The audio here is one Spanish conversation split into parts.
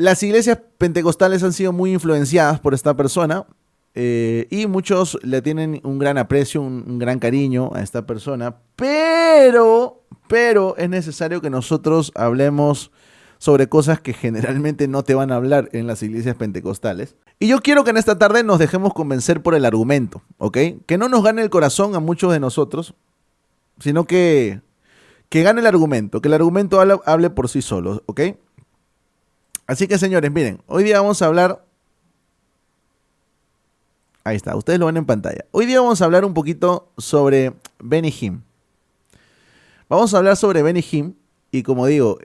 Las iglesias pentecostales han sido muy influenciadas por esta persona y muchos le tienen un gran aprecio, un gran cariño a esta persona, pero es necesario que nosotros hablemos sobre cosas que generalmente no te van a hablar en las iglesias pentecostales. Y yo quiero que en esta tarde nos dejemos convencer por el argumento, ¿ok? Que no nos gane el corazón a muchos de nosotros, sino que gane el argumento, que el argumento hable por sí solo, ¿ok? Así que señores, miren, hoy día vamos a hablar... Ahí está, ustedes lo ven en pantalla. Hoy día vamos a hablar un poquito sobre Benny Hinn. Vamos a hablar sobre Benny Hinn y como digo,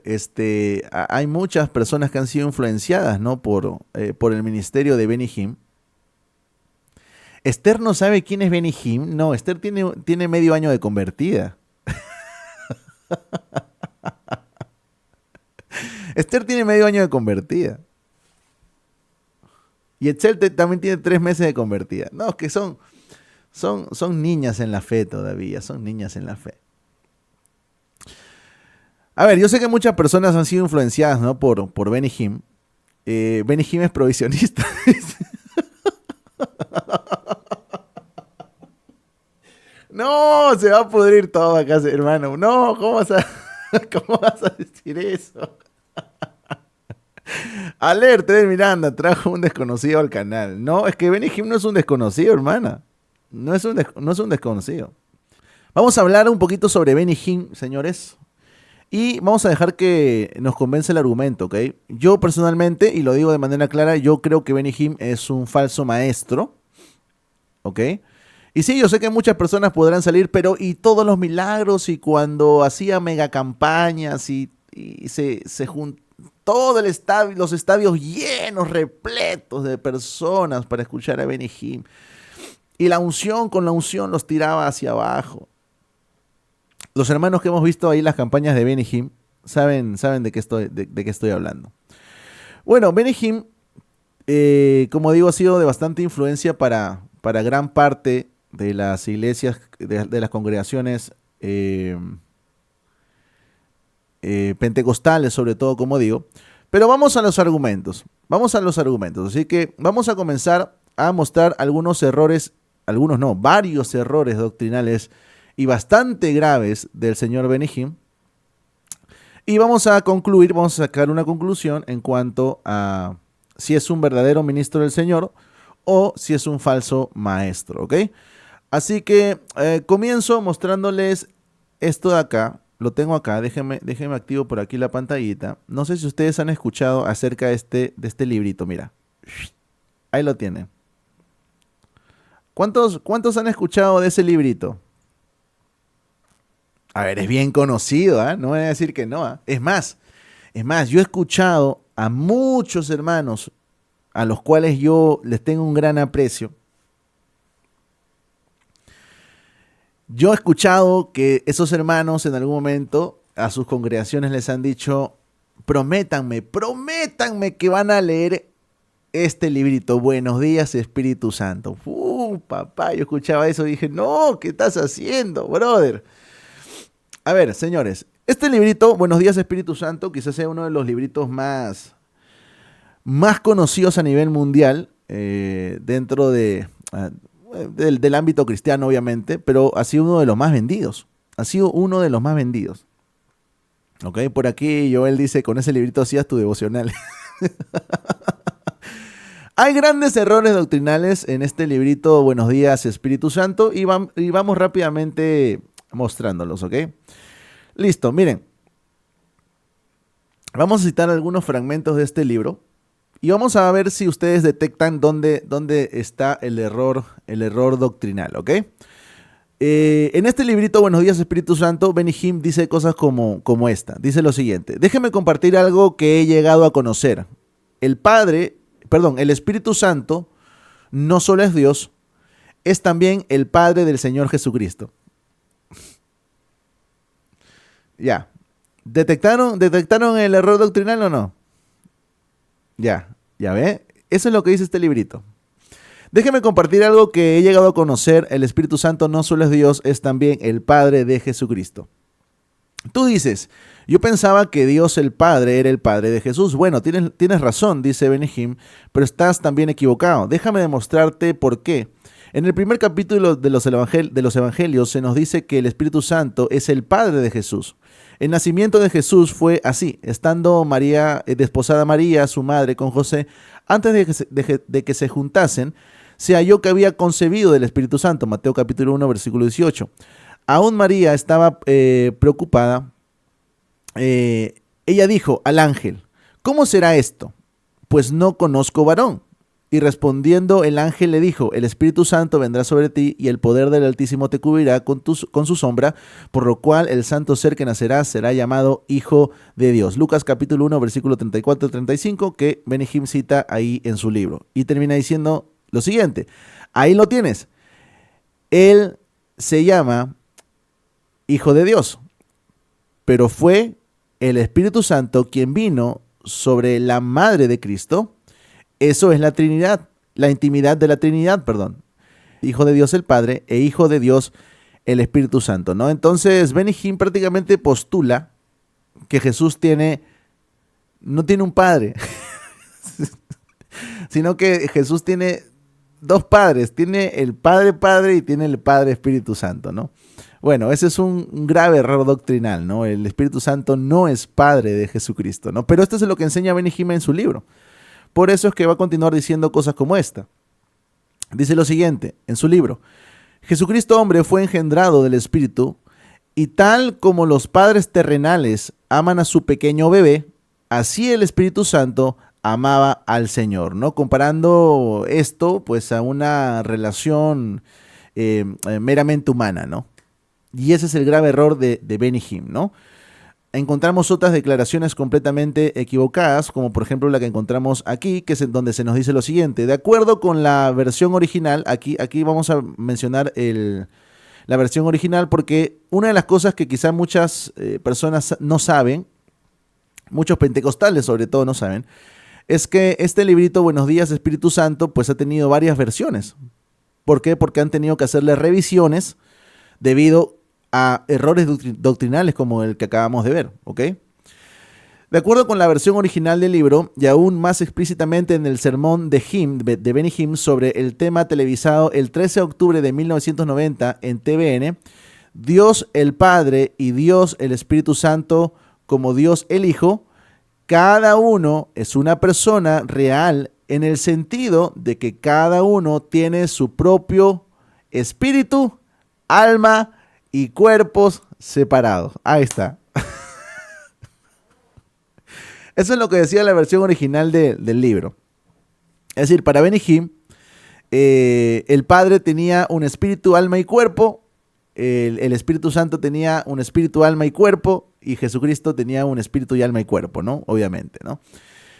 hay muchas personas que han sido influenciadas, ¿no? por el ministerio de Benny Hinn. Esther no sabe quién es Benny Hinn. No, Esther tiene medio año de convertida. Esther tiene medio año de convertida. Y Etzel también tiene 3 meses de convertida. No, es que son niñas en la fe todavía, son niñas en la fe. A ver, yo sé que muchas personas han sido influenciadas, ¿no? por Benny Hinn. Benny Hinn es provisionista. No, se va a pudrir todo acá, hermano. No, ¿cómo vas a decir eso? Alerta de Miranda, trajo un desconocido al canal. No, es que Benny Hinn no es un desconocido, hermana. No es un desconocido. Vamos a hablar un poquito sobre Benny Hinn, señores. Y vamos a dejar que nos convence el argumento, ¿ok? Yo personalmente, y lo digo de manera clara, yo creo que Benny Hinn es un falso maestro, ¿ok? Y sí, yo sé que muchas personas podrán salir, pero y todos los milagros, y cuando hacía mega campañas, y se juntó todo el estadio, los estadios llenos, repletos de personas para escuchar a Benny Hinn. Y con la unción los tiraba hacia abajo. Los hermanos que hemos visto ahí las campañas de Benny Hinn saben de qué estoy hablando. Bueno, Benny Hinn, como digo, ha sido de bastante influencia para gran parte de las iglesias, de las congregaciones pentecostales, sobre todo, como digo. Pero vamos a los argumentos. Así que vamos a comenzar a mostrar varios errores doctrinales y bastante graves del señor Benny Hinn. Y vamos a sacar una conclusión en cuanto a si es un verdadero ministro del Señor o si es un falso maestro, ¿ok? Así que comienzo mostrándoles esto de acá. Lo tengo acá, déjenme activo por aquí la pantallita. No sé si ustedes han escuchado acerca de este librito, mira. Ahí lo tienen. ¿Cuántos han escuchado de ese librito? A ver, es bien conocido, ¿eh? No voy a decir que no, ¿eh? Es más, yo he escuchado a muchos hermanos a los cuales yo les tengo un gran aprecio. Yo he escuchado que esos hermanos en algún momento a sus congregaciones les han dicho, prométanme que van a leer este librito, Buenos días, Espíritu Santo. Papá, yo escuchaba eso y dije, no, ¿qué estás haciendo, brother? A ver, señores, este librito, Buenos días, Espíritu Santo, quizás sea uno de los libritos más conocidos a nivel mundial, dentro del ámbito cristiano, obviamente, pero ha sido uno de los más vendidos. Ok, por aquí Joel dice, con ese librito hacías tu devocional. Hay grandes errores doctrinales en este librito, Buenos días, Espíritu Santo, y vamos rápidamente mostrándolos, ¿ok? Listo, miren. Vamos a citar algunos fragmentos de este libro y vamos a ver si ustedes detectan dónde está el error doctrinal, ¿ok? En este librito, Buenos días, Espíritu Santo, Benny Hinn dice cosas como esta. Dice lo siguiente: déjeme compartir algo que he llegado a conocer. El Espíritu Santo no solo es Dios, es también el Padre del Señor Jesucristo. Ya. ¿Detectaron el error doctrinal o no? Ya ve. Eso es lo que dice este librito. Déjeme compartir algo que he llegado a conocer. El Espíritu Santo no solo es Dios, es también el Padre de Jesucristo. Tú dices, yo pensaba que Dios el Padre era el Padre de Jesús. Bueno, tienes razón, dice Benihim, pero estás también equivocado. Déjame demostrarte por qué. En el primer capítulo de los Evangelios se nos dice que el Espíritu Santo es el Padre de Jesús. El nacimiento de Jesús fue así, estando María, desposada María, su madre, con José, antes de que se juntasen, se halló que había concebido del Espíritu Santo. Mateo capítulo 1, versículo 18. Aún María estaba preocupada. Ella dijo al ángel, ¿cómo será esto? Pues no conozco varón. Y respondiendo el ángel le dijo, el Espíritu Santo vendrá sobre ti y el poder del Altísimo te cubrirá con su sombra, por lo cual el santo ser que nacerá será llamado Hijo de Dios. Lucas capítulo 1, versículo 34-35, que Benihim cita ahí en su libro. Y termina diciendo lo siguiente, ahí lo tienes. Él se llama Hijo de Dios, pero fue el Espíritu Santo quien vino sobre la madre de Cristo. Eso es la Trinidad, la intimidad de la Trinidad, perdón. Hijo de Dios el Padre e Hijo de Dios el Espíritu Santo, ¿no? Entonces Benihim prácticamente postula que Jesús no tiene un padre, sino que Jesús tiene dos padres, tiene el Padre Padre y tiene el Padre Espíritu Santo, ¿no? Bueno, ese es un grave error doctrinal, ¿no? El Espíritu Santo no es Padre de Jesucristo, ¿no? Pero esto es lo que enseña Benihim en su libro. Por eso es que va a continuar diciendo cosas como esta. Dice lo siguiente en su libro. Jesucristo hombre fue engendrado del Espíritu y tal como los padres terrenales aman a su pequeño bebé, así el Espíritu Santo amaba al Señor, ¿no? Comparando esto pues a una relación meramente humana, ¿no? Y ese es el grave error de Benihim, ¿no? Encontramos otras declaraciones completamente equivocadas, como por ejemplo la que encontramos aquí, que es donde se nos dice lo siguiente. De acuerdo con la versión original, aquí vamos a mencionar la versión original, porque una de las cosas que quizá muchas personas no saben, muchos pentecostales sobre todo no saben, es que este librito, Buenos Días Espíritu Santo, pues ha tenido varias versiones. ¿Por qué? Porque han tenido que hacerle revisiones debido a errores doctrinales como el que acabamos de ver, ¿ok? De acuerdo con la versión original del libro, y aún más explícitamente en el sermón de Benihim sobre el tema televisado el 13 de octubre de 1990 en TVN, Dios el Padre y Dios el Espíritu Santo como Dios el Hijo, cada uno es una persona real en el sentido de que cada uno tiene su propio espíritu, alma y cuerpos separados. Ahí está. Eso es lo que decía la versión original del libro. Es decir, para Benihim, el Padre tenía un espíritu, alma y cuerpo, el Espíritu Santo tenía un espíritu, alma y cuerpo, y Jesucristo tenía un espíritu y alma y cuerpo, ¿no? Obviamente, ¿no?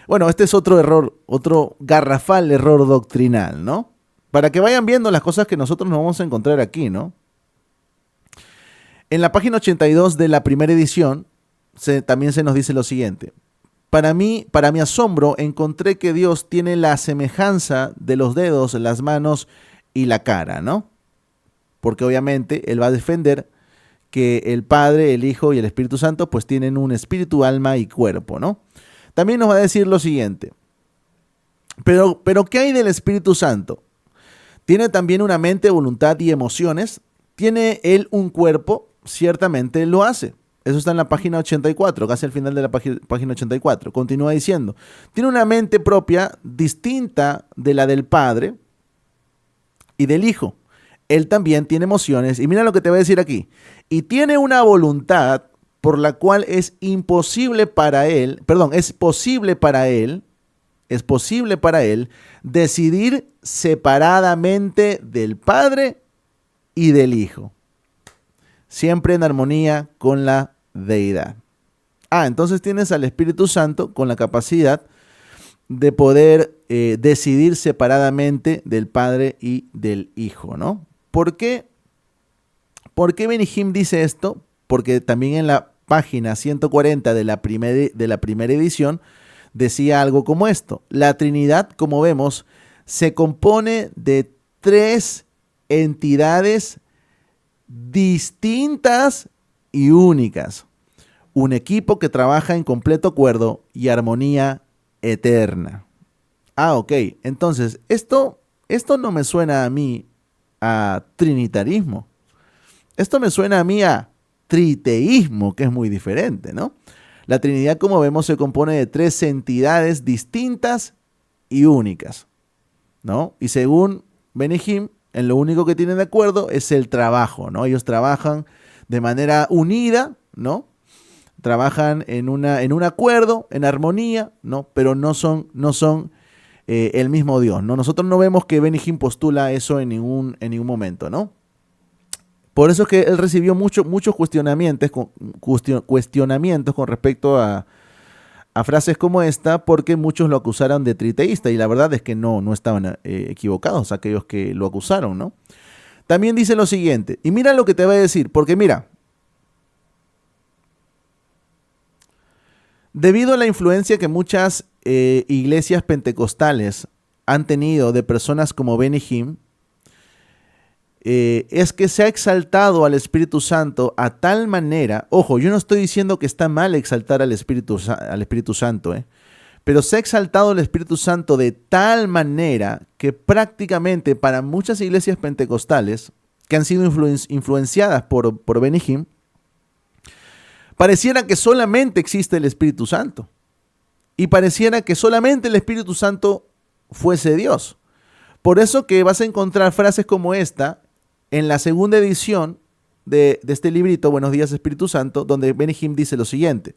Bueno, este es otro error, otro garrafal error doctrinal, ¿no? Para que vayan viendo las cosas que nosotros nos vamos a encontrar aquí, ¿no? En la página 82 de la primera edición también se nos dice lo siguiente. Para mi asombro, encontré que Dios tiene la semejanza de los dedos, las manos y la cara, ¿no? Porque obviamente Él va a defender que el Padre, el Hijo y el Espíritu Santo pues tienen un espíritu, alma y cuerpo, ¿no? También nos va a decir lo siguiente. Pero ¿qué hay del Espíritu Santo? ¿Tiene también una mente, voluntad y emociones? ¿Tiene Él un cuerpo? Ciertamente lo hace. Eso está en la página 84, casi al final de la página 84. Continúa diciendo, tiene una mente propia distinta de la del Padre y del Hijo. Él también tiene emociones. Y mira lo que te voy a decir aquí. Y tiene una voluntad por la cual es posible para él decidir separadamente del Padre y del Hijo. Siempre en armonía con la deidad. Entonces tienes al Espíritu Santo con la capacidad de poder decidir separadamente del Padre y del Hijo, ¿no? ¿Por qué Benihim dice esto? Porque también en la página 140 de la primera edición decía algo como esto. La Trinidad, como vemos, se compone de tres entidades distintas y únicas. un equipo que trabaja en completo acuerdo y armonía eterna. Ah, ok. Entonces, esto no me suena a mí a trinitarismo. Esto me suena a mí a triteísmo, que es muy diferente, ¿no? La Trinidad, como vemos, se compone de tres entidades distintas y únicas, ¿no? Y según Benihim, en lo único que tienen de acuerdo es el trabajo, ¿no? Ellos trabajan de manera unida, ¿no? Trabajan en un acuerdo, en armonía, ¿no? Pero no son el mismo Dios, ¿no? Nosotros no vemos que Benihim postula eso en ningún momento, ¿no? Por eso es que él recibió muchos cuestionamientos con respecto a frases como esta, porque muchos lo acusaron de triteísta, y la verdad es que no estaban equivocados aquellos que lo acusaron, ¿no? También dice lo siguiente, y mira lo que te va a decir, porque mira, debido a la influencia que muchas iglesias pentecostales han tenido de personas como Benihim, es que se ha exaltado al Espíritu Santo a tal manera, ojo, yo no estoy diciendo que está mal exaltar al Espíritu Santo, pero se ha exaltado al Espíritu Santo de tal manera que prácticamente para muchas iglesias pentecostales que han sido influenciadas por Benihim, pareciera que solamente existe el Espíritu Santo y pareciera que solamente el Espíritu Santo fuese Dios. Por eso que vas a encontrar frases como esta en la segunda edición de este librito, Buenos Días Espíritu Santo, donde Benihim dice lo siguiente: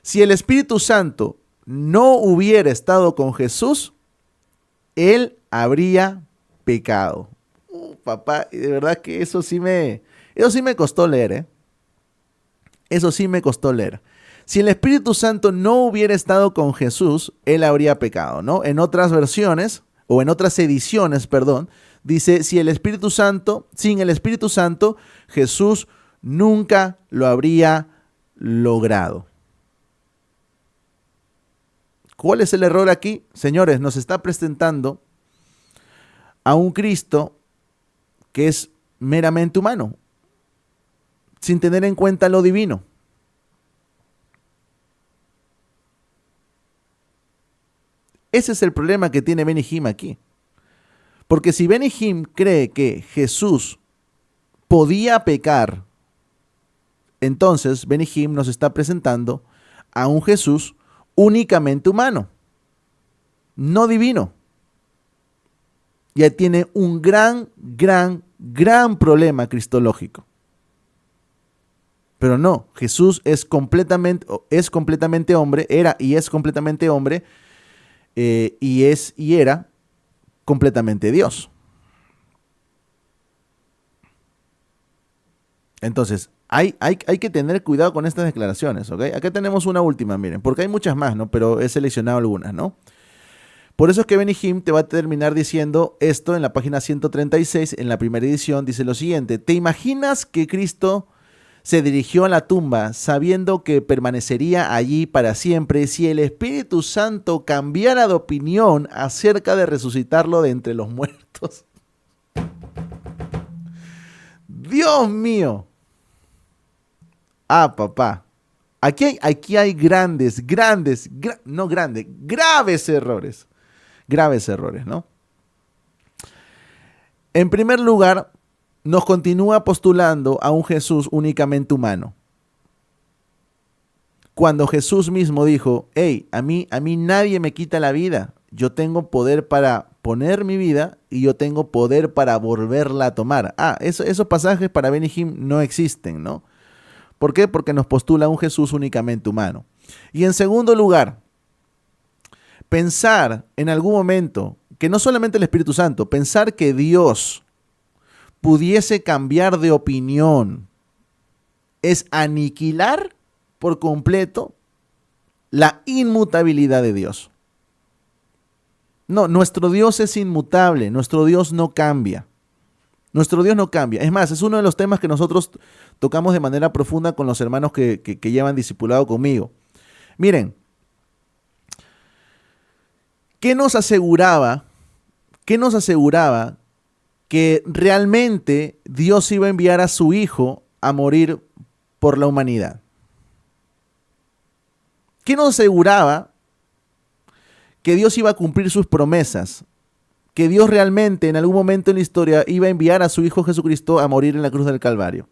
si el Espíritu Santo no hubiera estado con Jesús, él habría pecado. Papá, de verdad que eso sí me costó leer, ¿eh? Eso sí me costó leer. Si el Espíritu Santo no hubiera estado con Jesús, él habría pecado, ¿no? En otras versiones, o en otras ediciones, perdón, dice, sin el Espíritu Santo, Jesús nunca lo habría logrado. ¿Cuál es el error aquí? Señores, nos está presentando a un Cristo que es meramente humano, sin tener en cuenta lo divino. Ese es el problema que tiene Benihim aquí. Porque si Benihim cree que Jesús podía pecar, entonces Benihim nos está presentando a un Jesús únicamente humano, no divino. Ya tiene un gran problema cristológico. Pero no, Jesús es completamente hombre, era y es completamente hombre, y era completamente Dios. Entonces, hay que tener cuidado con estas declaraciones, ¿ok? Acá tenemos una última, miren, porque hay muchas más, ¿no? Pero he seleccionado algunas, ¿no? Por eso es que Benihim te va a terminar diciendo esto en la página 136, en la primera edición, dice lo siguiente: ¿te imaginas que Cristo se dirigió a la tumba sabiendo que permanecería allí para siempre si el Espíritu Santo cambiara de opinión acerca de resucitarlo de entre los muertos? Dios mío. Ah, papá. Aquí hay graves errores. Graves errores, ¿no? En primer lugar, nos continúa postulando a un Jesús únicamente humano, cuando Jesús mismo dijo: hey, a mí nadie me quita la vida, yo tengo poder para poner mi vida y yo tengo poder para volverla a tomar. Esos pasajes para Benihim no existen, ¿no? ¿Por qué? Porque nos postula a un Jesús únicamente humano. Y en segundo lugar, pensar en algún momento que no solamente el Espíritu Santo, pensar que Dios pudiese cambiar de opinión es aniquilar por completo la inmutabilidad de Dios. No, nuestro Dios es inmutable, nuestro Dios no cambia. Nuestro Dios no cambia. Es más, es uno de los temas que nosotros tocamos de manera profunda con los hermanos que llevan discipulado conmigo. Miren, ¿qué nos aseguraba que realmente Dios iba a enviar a su Hijo a morir por la humanidad? ¿Qué nos aseguraba que Dios iba a cumplir sus promesas? Que Dios realmente en algún momento en la historia iba a enviar a su Hijo Jesucristo a morir en la cruz del Calvario.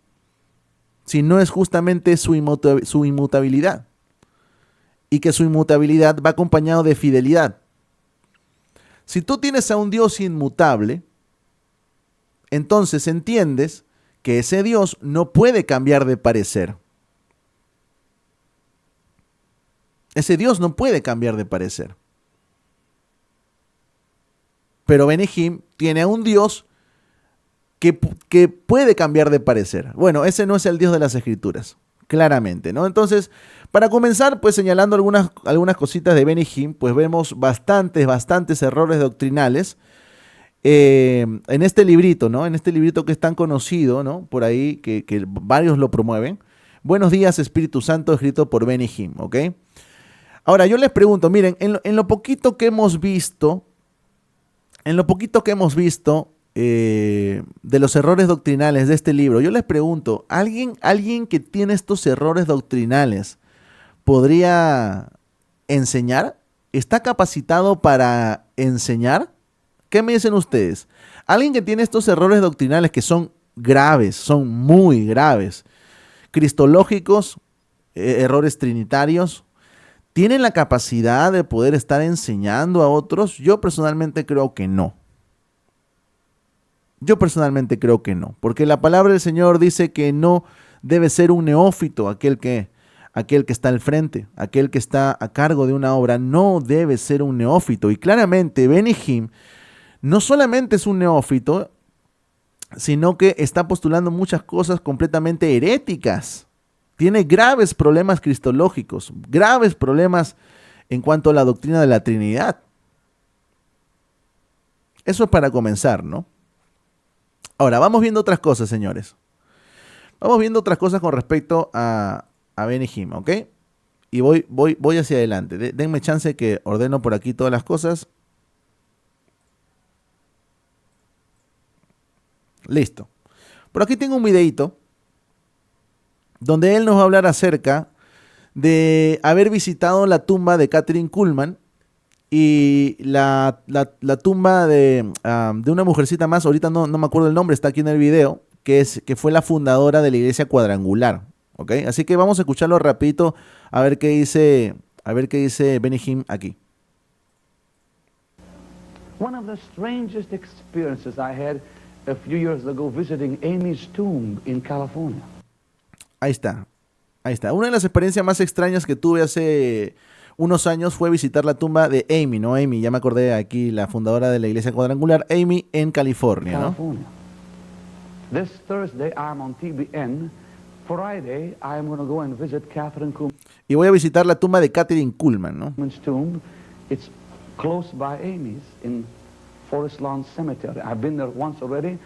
Si no es justamente su inmutabilidad. Y que su inmutabilidad va acompañado de fidelidad. Si tú tienes a un Dios inmutable, entonces entiendes que ese Dios no puede cambiar de parecer. Ese Dios no puede cambiar de parecer. Pero Benny Hinn tiene a un Dios que puede cambiar de parecer. Bueno, ese no es el Dios de las Escrituras, claramente, ¿no? Entonces, para comenzar, pues señalando algunas cositas de Benny Hinn, pues vemos bastantes errores doctrinales en este librito, ¿no? En este librito que es tan conocido, ¿no? Por ahí, que varios lo promueven. Buenos días, Espíritu Santo, escrito por Benny Hinn, ¿ok? Ahora, yo les pregunto, miren, en lo poquito que hemos visto, de los errores doctrinales de este libro, yo les pregunto, ¿alguien que tiene estos errores doctrinales podría enseñar? ¿Está capacitado para enseñar? ¿Qué me dicen ustedes? Alguien que tiene estos errores doctrinales que son graves, son muy graves, cristológicos, errores trinitarios, ¿tienen la capacidad de poder estar enseñando a otros? Yo personalmente creo que no. Porque la palabra del Señor dice que no debe ser un neófito aquel que está al frente, aquel que está a cargo de una obra, no debe ser un neófito. Y claramente Benny Hinn no solamente es un neófito, sino que está postulando muchas cosas completamente heréticas. Tiene graves problemas cristológicos, graves problemas en cuanto a la doctrina de la Trinidad. Eso es para comenzar, ¿no? Ahora, vamos viendo otras cosas, señores. Vamos viendo otras cosas con respecto a Benny Hinn, ¿ok? Y voy hacia adelante. Denme chance que ordeno por aquí todas las cosas. Listo. Por aquí tengo un videito donde él nos va a hablar acerca de haber visitado la tumba de Kathryn Kuhlman y la tumba de una mujercita más, ahorita no me acuerdo el nombre, está aquí en el video, que fue la fundadora de la iglesia cuadrangular, ¿ok? Así que vamos a escucharlo rapidito a ver qué dice Benny Hinn aquí. One of the strangest experiences I had a few years ago visiting Amy's tomb in California. Ahí está. Una de las experiencias más extrañas que tuve hace unos años fue visitar la tumba de Amy, ¿no? Amy, ya me acordé aquí, la fundadora de la iglesia cuadrangular, Amy en California, ¿no? This Thursday I'm on TBN. Friday I'm going to go and visit Kathryn Kuhlman's y voy a visitar la tumba de Kathryn Kuhlman, ¿no? tomb. It's close by Amy's in Forest Lawn Cemetery. I've been there once already.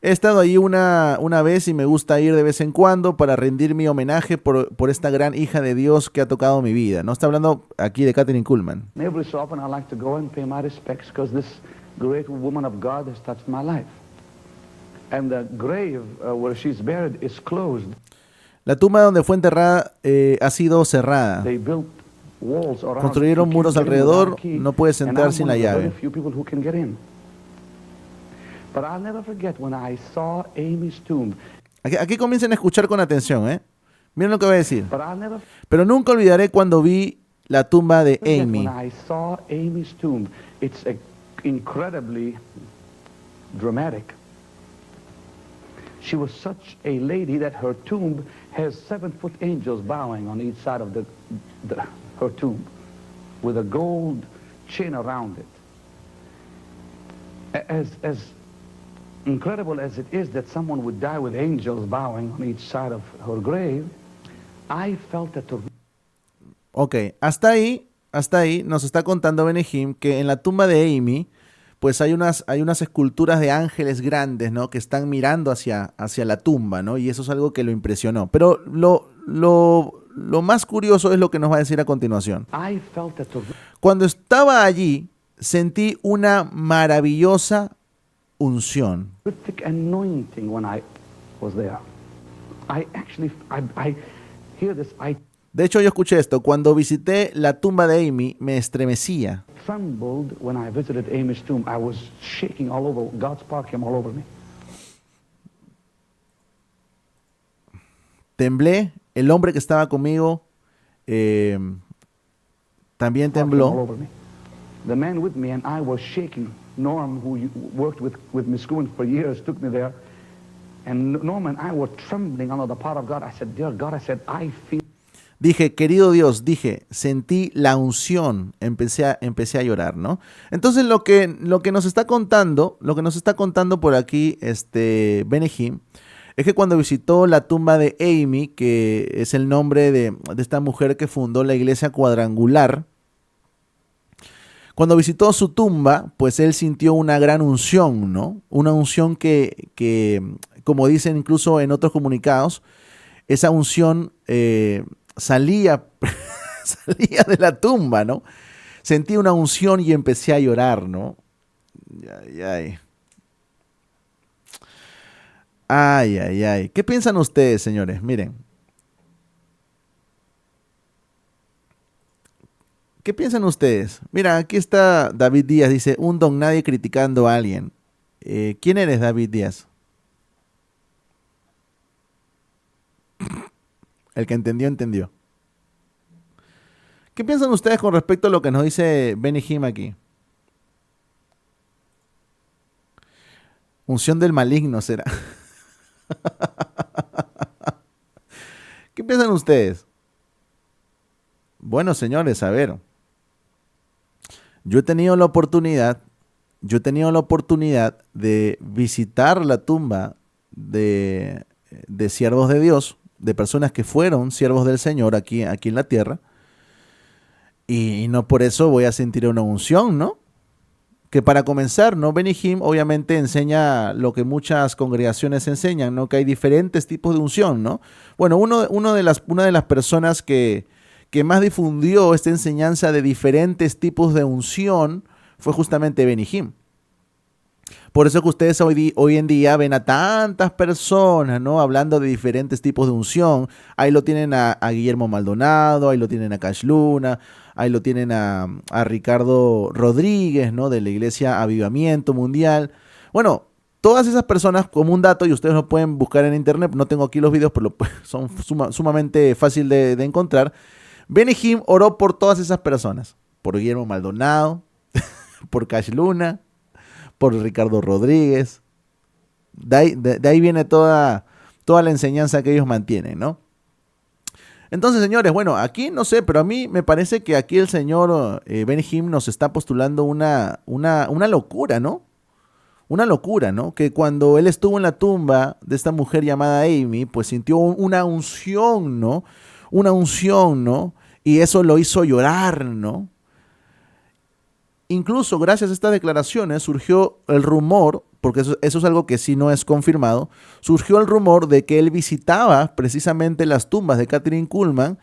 He estado ahí una vez y me gusta ir de vez en cuando para rendir mi homenaje por esta gran hija de Dios que ha tocado mi vida. No está hablando aquí de Kathryn Kuhlman. Every so often I like to go and pay my respects because this great woman of God has touched my life. And the grave where she's buried is closed. La tumba donde fue enterrada ha sido cerrada. They built walls around. Construyeron muros alrededor, no puedes entrar sin la llave. But I'll never forget when I saw Amy's tomb. Aquí comiencen a escuchar con atención, ¿eh? Miren lo que voy a decir. But I'll never Pero nunca olvidaré cuando vi la tumba de forget Amy. when I saw Amy's tomb. It's incredibly dramatic. She was such a lady that her tomb has 7-foot angels bowing on each side of her tomb with a gold chain around it. As incredible as it is that someone would die with angels bowing on each side of her grave, I felt that Ok, hasta ahí nos está contando Benny Hinn que en la tumba de Amy pues hay unas esculturas de ángeles grandes, ¿no? Que están mirando hacia la tumba, ¿no? Y eso es algo que lo impresionó. Pero lo más curioso es lo que nos va a decir a continuación. Cuando estaba allí, sentí una maravillosa unción. De hecho, yo escuché esto. Cuando visité la tumba de Amy, me estremecía. Trembled when I visited Amy's tomb. I was shaking all over. God's power came all over me. Temblé. El hombre que estaba conmigo también Power came all tembló. over me. The man with me and I were shaking. Norm, who worked with Miss Kuhn for years, took me there. And Norm and I were trembling under the power of God. I said, dear God, I said, I feel. Dije, querido Dios, sentí la unción, empecé a llorar, ¿no? Entonces lo que nos está contando por aquí, Benny Hinn, es que cuando visitó la tumba de Amy, que es el nombre de esta mujer que fundó la iglesia cuadrangular, cuando visitó su tumba, pues él sintió una gran unción, ¿no? Una unción que como dicen incluso en otros comunicados, esa unción salía de la tumba, ¿no? Sentí una unción y empecé a llorar, ¿no? Ay, ay. Ay, ay, ay. ¿Qué piensan ustedes, señores? Miren. ¿Qué piensan ustedes? Mira, aquí está David Díaz, dice, un don nadie criticando a alguien. ¿Quién eres, David Díaz? El que entendió, entendió. ¿Qué piensan ustedes con respecto a lo que nos dice Benny Hinn aquí? Unción del maligno será. ¿Qué piensan ustedes? Bueno, señores, a ver. Yo he tenido la oportunidad de visitar la tumba de siervos de Dios, de personas que fueron siervos del Señor aquí en la tierra, y no por eso voy a sentir una unción, ¿no? Que para comenzar, ¿no? Benny Hinn obviamente enseña lo que muchas congregaciones enseñan, ¿no? Que hay diferentes tipos de unción, ¿no? Bueno, una de las personas que más difundió esta enseñanza de diferentes tipos de unción fue justamente Benny Hinn. Por eso que ustedes hoy en día ven a tantas personas, ¿no? Hablando de diferentes tipos de unción. Ahí lo tienen a Guillermo Maldonado, ahí lo tienen a Cash Luna, ahí lo tienen a Ricardo Rodríguez, ¿no? De la Iglesia Avivamiento Mundial. Bueno, todas esas personas, como un dato, y ustedes lo pueden buscar en internet, no tengo aquí los videos, pero son sumamente fácil de encontrar. Benny Hinn oró por todas esas personas. Por Guillermo Maldonado, por Cash Luna, por Ricardo Rodríguez. De ahí viene toda la enseñanza que ellos mantienen, ¿no? Entonces, señores, bueno, aquí no sé, pero a mí me parece que aquí el señor Benny Hinn nos está postulando una locura, ¿no? Una locura, ¿no? Que cuando él estuvo en la tumba de esta mujer llamada Amy, pues sintió una unción, ¿no? Una unción, ¿no? Y eso lo hizo llorar, ¿no? Incluso gracias a estas declaraciones surgió el rumor, porque eso es algo que sí no es confirmado, surgió el rumor de que él visitaba precisamente las tumbas de Kathryn Kuhlman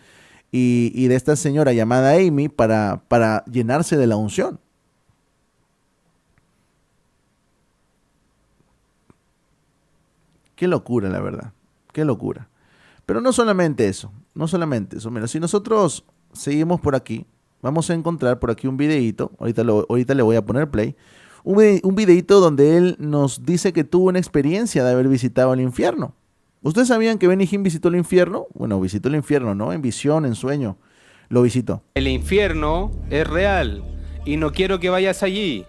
y de esta señora llamada Amy para llenarse de la unción. Qué locura, la verdad. Qué locura. Pero no solamente eso. Mira, si nosotros seguimos por aquí, vamos a encontrar por aquí un videíto. Ahorita le voy a poner play. Un videíto donde él nos dice que tuvo una experiencia de haber visitado el infierno. ¿Ustedes sabían que Benny Hinn visitó el infierno? Bueno, visitó el infierno, ¿no? En visión, en sueño. Lo visitó. El infierno es real y no quiero que vayas allí.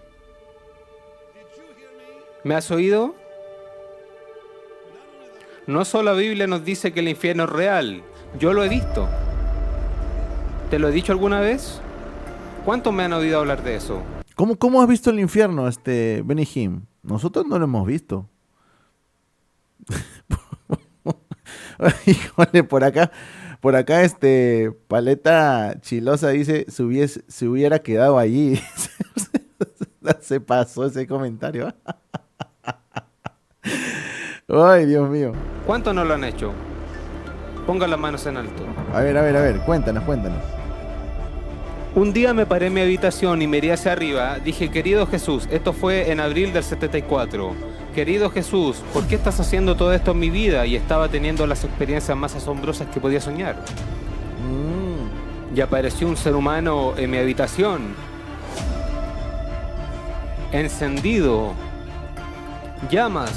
¿Me has oído? No solo la Biblia nos dice que el infierno es real, yo lo he visto. ¿Te lo he dicho alguna vez? ¿Cuántos me han oído hablar de eso? ¿Cómo has visto el infierno, Benny Hinn? Nosotros no lo hemos visto. Híjole, por acá, Paleta Chilosa dice, se hubiera quedado allí. Se pasó ese comentario. Ay, Dios mío. ¿Cuántos no lo han hecho? Pongan las manos en alto. A ver, cuéntanos. Un día me paré en mi habitación y miré hacia arriba. Dije, querido Jesús, esto fue en abril del 74. Querido Jesús, ¿por qué estás haciendo todo esto en mi vida? Y estaba teniendo las experiencias más asombrosas que podía soñar. y apareció un ser humano en mi habitación, encendido, llamas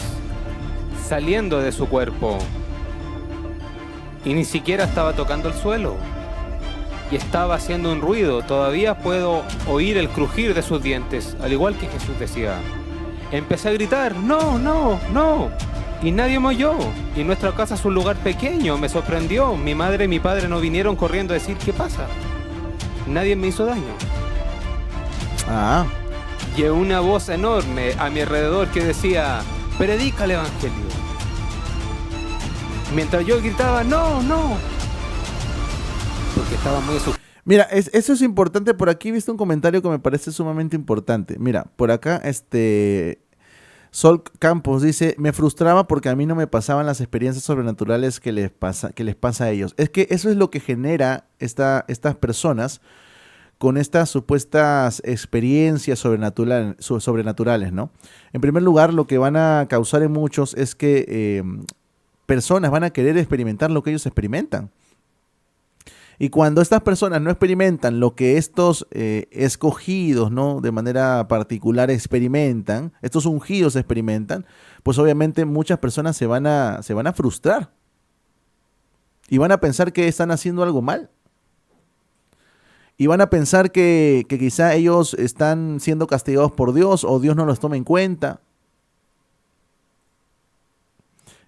saliendo de su cuerpo, y ni siquiera estaba tocando el suelo, y estaba haciendo un ruido. Todavía puedo oír el crujir de sus dientes, al igual que Jesús decía. Empecé a gritar, no, no, no, y nadie me oyó, y nuestra casa es un lugar pequeño. Me sorprendió, mi madre y mi padre no vinieron corriendo a decir, ¿qué pasa? Nadie me hizo daño. Ah, Y una voz enorme a mi alrededor que decía, predica el evangelio. Mientras yo gritaba, no, no, porque estaba muy asustado. mira, eso es importante. Por aquí he visto un comentario que me parece sumamente importante. Mira, por acá, Sol Campos dice, me frustraba porque a mí no me pasaban las experiencias sobrenaturales que les pasa a ellos. Es que eso es lo que genera estas personas con estas supuestas experiencias sobrenaturales, ¿no? En primer lugar, lo que van a causar en muchos es que personas van a querer experimentar lo que ellos experimentan. Y cuando estas personas no experimentan lo que estos escogidos, ¿no?, de manera particular experimentan, estos ungidos experimentan, pues obviamente muchas personas se van a frustrar y van a pensar que están haciendo algo mal. Y van a pensar que quizá ellos están siendo castigados por Dios o Dios no los toma en cuenta.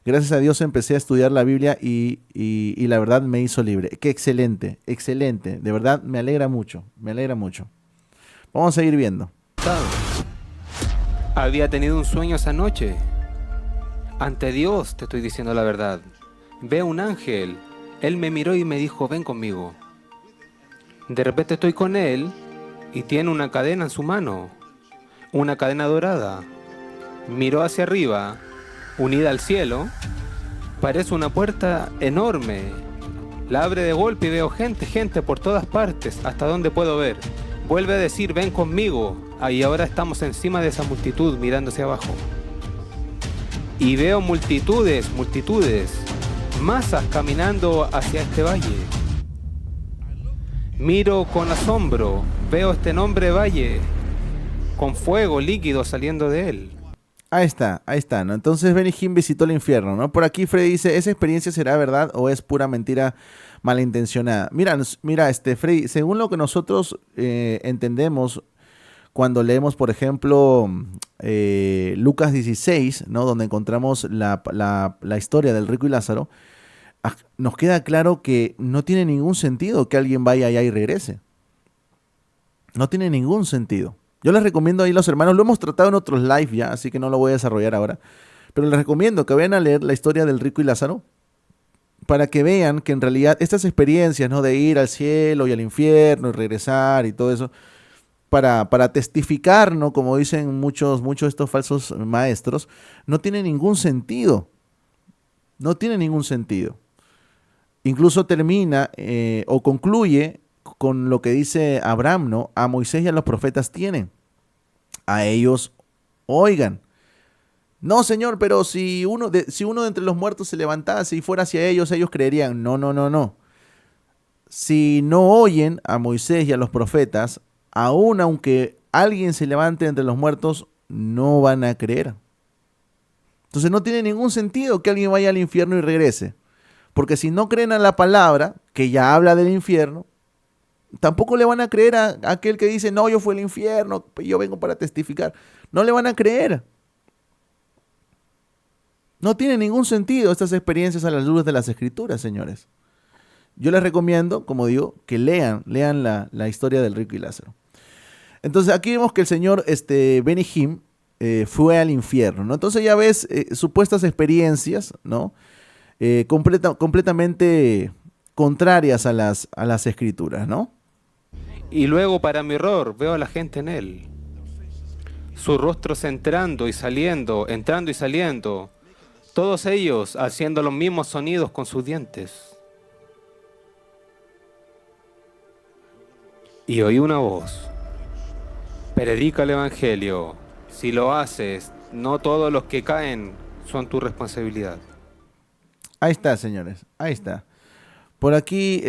Gracias a Dios empecé a estudiar la Biblia y la verdad me hizo libre. Qué excelente, excelente. De verdad me alegra mucho, me alegra mucho. Vamos a seguir viendo. Había tenido un sueño esa noche. Ante Dios te estoy diciendo la verdad. Veo un ángel. Él me miró y me dijo, ven conmigo. De repente estoy con él y tiene una cadena en su mano. Una cadena dorada. Miró hacia arriba, unida al cielo. Parece una puerta enorme. La abre de golpe y veo gente por todas partes, hasta donde puedo ver. Vuelve a decir, ven conmigo. Ahí ahora estamos encima de esa multitud mirando hacia abajo. Y veo multitudes, masas caminando hacia este valle. Miro con asombro, veo este enorme valle con fuego líquido saliendo de él. Ahí está, ¿no? Entonces Benny Hinn visitó el infierno, ¿no? Por aquí Freddy dice, ¿esa experiencia será verdad o es pura mentira malintencionada? Mira, Freddy, según lo que nosotros entendemos cuando leemos, por ejemplo, Lucas 16, ¿no?, donde encontramos la historia del rico y Lázaro, nos queda claro que no tiene ningún sentido que alguien vaya allá y regrese. No tiene ningún sentido. Yo les recomiendo ahí, los hermanos, lo hemos tratado en otros live ya, así que no lo voy a desarrollar ahora, pero les recomiendo que vayan a leer la historia del rico y Lázaro para que vean que en realidad estas experiencias, ¿no?, de ir al cielo y al infierno y regresar y todo eso, para testificar, ¿no?, como dicen muchos de estos falsos maestros, no tiene ningún sentido. No tiene ningún sentido. Incluso termina o concluye con lo que dice Abraham, ¿no? A Moisés y a los profetas tienen. A ellos oigan. No, Señor, pero si uno de entre los muertos se levantase y fuera hacia ellos, ellos creerían. No. Si no oyen a Moisés y a los profetas, aun aunque alguien se levante entre los muertos, no van a creer. Entonces no tiene ningún sentido que alguien vaya al infierno y regrese. Porque si no creen a la palabra, que ya habla del infierno, tampoco le van a creer a aquel que dice, no, yo fui al infierno, yo vengo para testificar. No le van a creer. No tiene ningún sentido estas experiencias a la luz de las Escrituras, señores. Yo les recomiendo, como digo, que lean la historia del rico y Lázaro. Entonces aquí vemos que el señor Benny Hinn fue al infierno, ¿no? Entonces ya ves supuestas experiencias, ¿no? Completamente contrarias a las Escrituras, ¿no? Y luego, para mi horror, veo a la gente en él. Sus rostros entrando y saliendo, todos ellos haciendo los mismos sonidos con sus dientes. Y oí una voz. Predica el evangelio. Si lo haces, no todos los que caen son tu responsabilidad. Ahí está, señores, ahí está. Por aquí,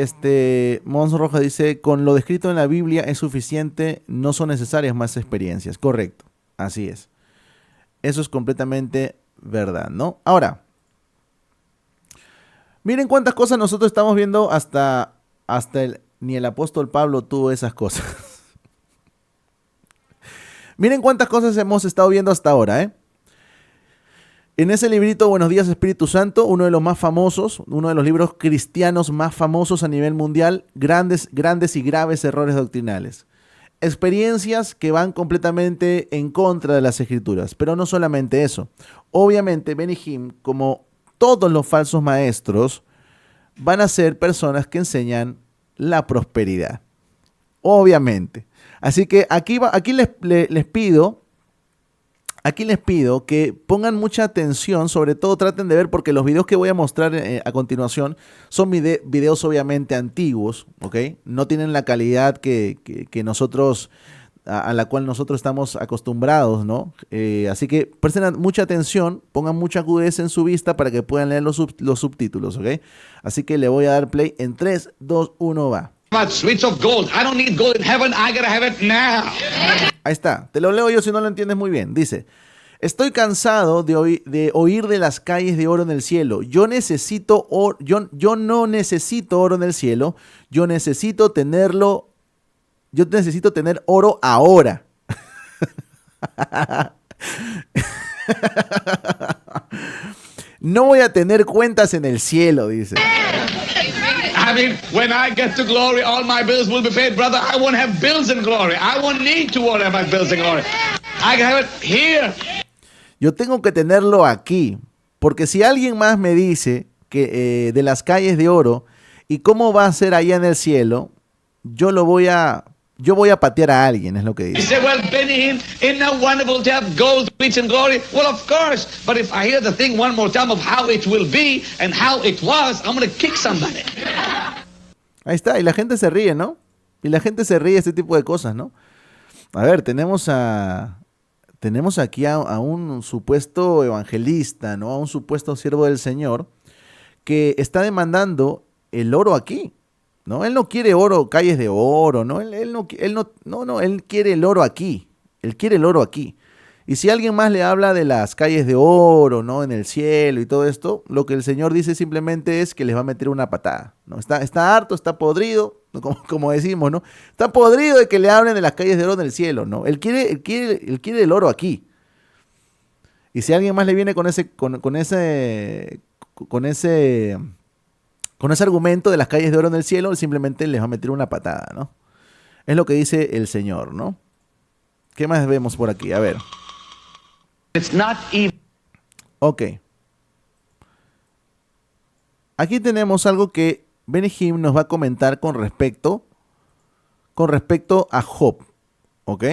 Mons Roja dice, con lo descrito en la Biblia es suficiente, no son necesarias más experiencias. Correcto, así es. Eso es completamente verdad, ¿no? Ahora, miren cuántas cosas nosotros estamos viendo ni el apóstol Pablo tuvo esas cosas. Miren cuántas cosas hemos estado viendo hasta ahora, ¿eh? En ese librito, Buenos Días Espíritu Santo, uno de los más famosos, uno de los libros cristianos más famosos a nivel mundial, grandes y graves errores doctrinales. Experiencias que van completamente en contra de las Escrituras, pero no solamente eso. Obviamente, Benny Hinn, como todos los falsos maestros, van a ser personas que enseñan la prosperidad. Obviamente. Así que aquí les pido que pongan mucha atención, sobre todo traten de ver, porque los videos que voy a mostrar a continuación son videos obviamente antiguos, ¿ok? No tienen la calidad que nosotros, a la cual nosotros estamos acostumbrados, ¿no? Así que presten mucha atención, pongan mucha agudeza en su vista para que puedan leer los subtítulos, ¿ok? Así que le voy a dar play en 3, 2, 1, va. Ahí está, te lo leo yo si no lo entiendes muy bien. Dice, estoy cansado de oír de las calles de oro en el cielo. Yo no necesito oro en el cielo. Yo necesito tener oro ahora. No voy a tener cuentas en el cielo, dice. I mean, when I get to glory, all my bills will be paid. Brother, I won't have bills in glory. I won't need to worry about bills in glory. I can have it here. Yo tengo que tenerlo aquí, porque si alguien más me dice que de las calles de oro y cómo va a ser allá en el cielo, yo voy a patear a alguien, es lo que dice. You say, well, Benny Hinn, isn't that wonderful to have gold, rich and glory? Well, of course. But if I hear the thing one more time of how it will be and how it was, I'm going to kick somebody. Ahí está, y la gente se ríe, ¿no? Y la gente se ríe de este tipo de cosas, ¿no? A ver, tenemos aquí a un supuesto evangelista, ¿no? A un supuesto siervo del Señor que está demandando el oro aquí, ¿no? Él no quiere oro, calles de oro, ¿no? Él quiere el oro aquí. Él quiere el oro aquí. Y si alguien más le habla de las calles de oro, ¿no? En el cielo y todo esto, lo que el Señor dice simplemente es que les va a meter una patada, ¿no? Está harto, está podrido, ¿no? Como decimos, ¿no? Está podrido de que le hablen de las calles de oro en el cielo, ¿no? Él quiere el oro aquí. Y si alguien más le viene con ese argumento de las calles de oro en el cielo, él simplemente les va a meter una patada, ¿no? Es lo que dice el Señor, ¿no? ¿Qué más vemos por aquí? A ver. It's not even. Ok. Aquí tenemos algo que Benny Hinn nos va a comentar con respecto a Job. ¿Ok?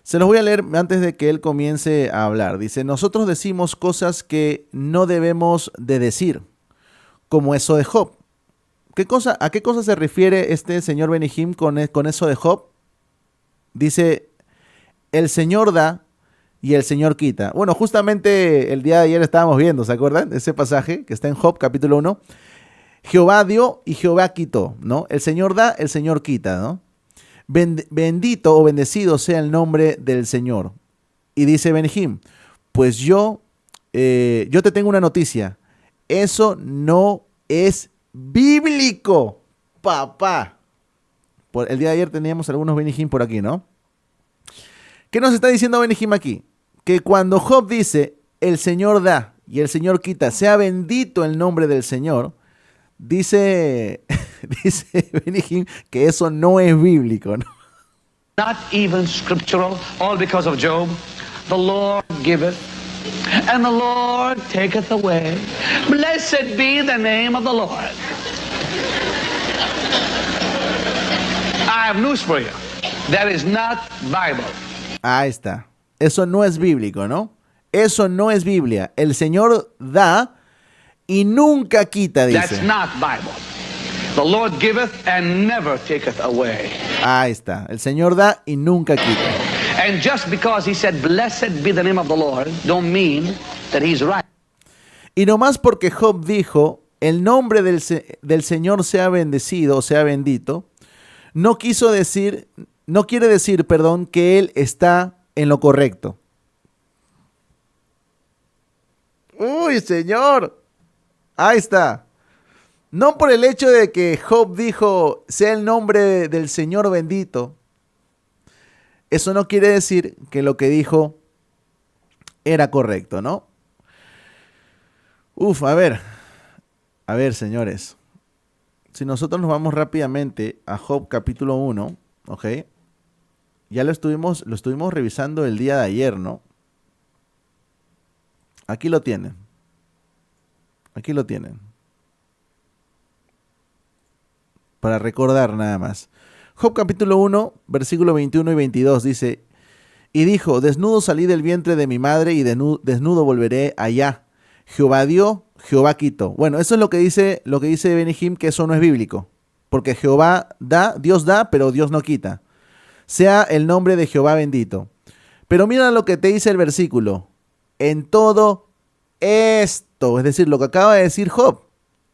Se los voy a leer antes de que él comience a hablar. Dice, nosotros decimos cosas que no debemos de decir, como eso de Job. ¿A qué cosa se refiere este señor Benny Hinn con eso de Job? Dice, el Señor da y el Señor quita. Bueno, justamente el día de ayer estábamos viendo, ¿se acuerdan? Ese pasaje que está en Job, capítulo 1. Jehová dio y Jehová quitó, ¿no? El Señor da, el Señor quita, ¿no? Bendito o bendecido sea el nombre del Señor. Y dice Benny Hinn, pues yo te tengo una noticia. Eso no es bíblico, papá. El día de ayer teníamos algunos Benny Hinn por aquí, ¿no? ¿Qué nos está diciendo Benny Hinn aquí? Que cuando Job dice, el Señor da y el Señor quita, sea bendito el nombre del Señor, dice Benny Hinn que eso no es bíblico, ¿no? Not even scriptural, all because of Job. The Lord giveth, and the Lord taketh away. Blessed be the name of the Lord. I have news for you. That is not Bible. Ahí está. Eso no es bíblico, ¿no? Eso no es Biblia. El Señor da y nunca quita, dice. That's not Bible. The Lord giveth and never taketh away. Ahí está. El Señor da y nunca quita. And just because he said, blessed be the name of the Lord, don't mean that he's right. Y nomás porque Job dijo, el nombre del Señor sea bendecido o sea bendito, no quiere decir, perdón, que él está en lo correcto. Uy, Señor. Ahí está. No por el hecho de que Job dijo, sea el nombre del Señor bendito. Eso no quiere decir que lo que dijo era correcto, ¿no? A ver, señores. Si nosotros nos vamos rápidamente a Job capítulo 1, ¿ok? Ya lo estuvimos revisando el día de ayer, ¿no? Aquí lo tienen. Aquí lo tienen. Para recordar nada más. Job capítulo 1, versículo 21 y 22 dice, y dijo, desnudo salí del vientre de mi madre y desnudo volveré allá. Jehová dio, Jehová quitó. Bueno, eso es lo que dice Benny Hinn, que eso no es bíblico. Porque Jehová da, Dios da, pero Dios no quita. Sea el nombre de Jehová bendito. Pero mira lo que te dice el versículo. En todo esto, es decir, lo que acaba de decir Job.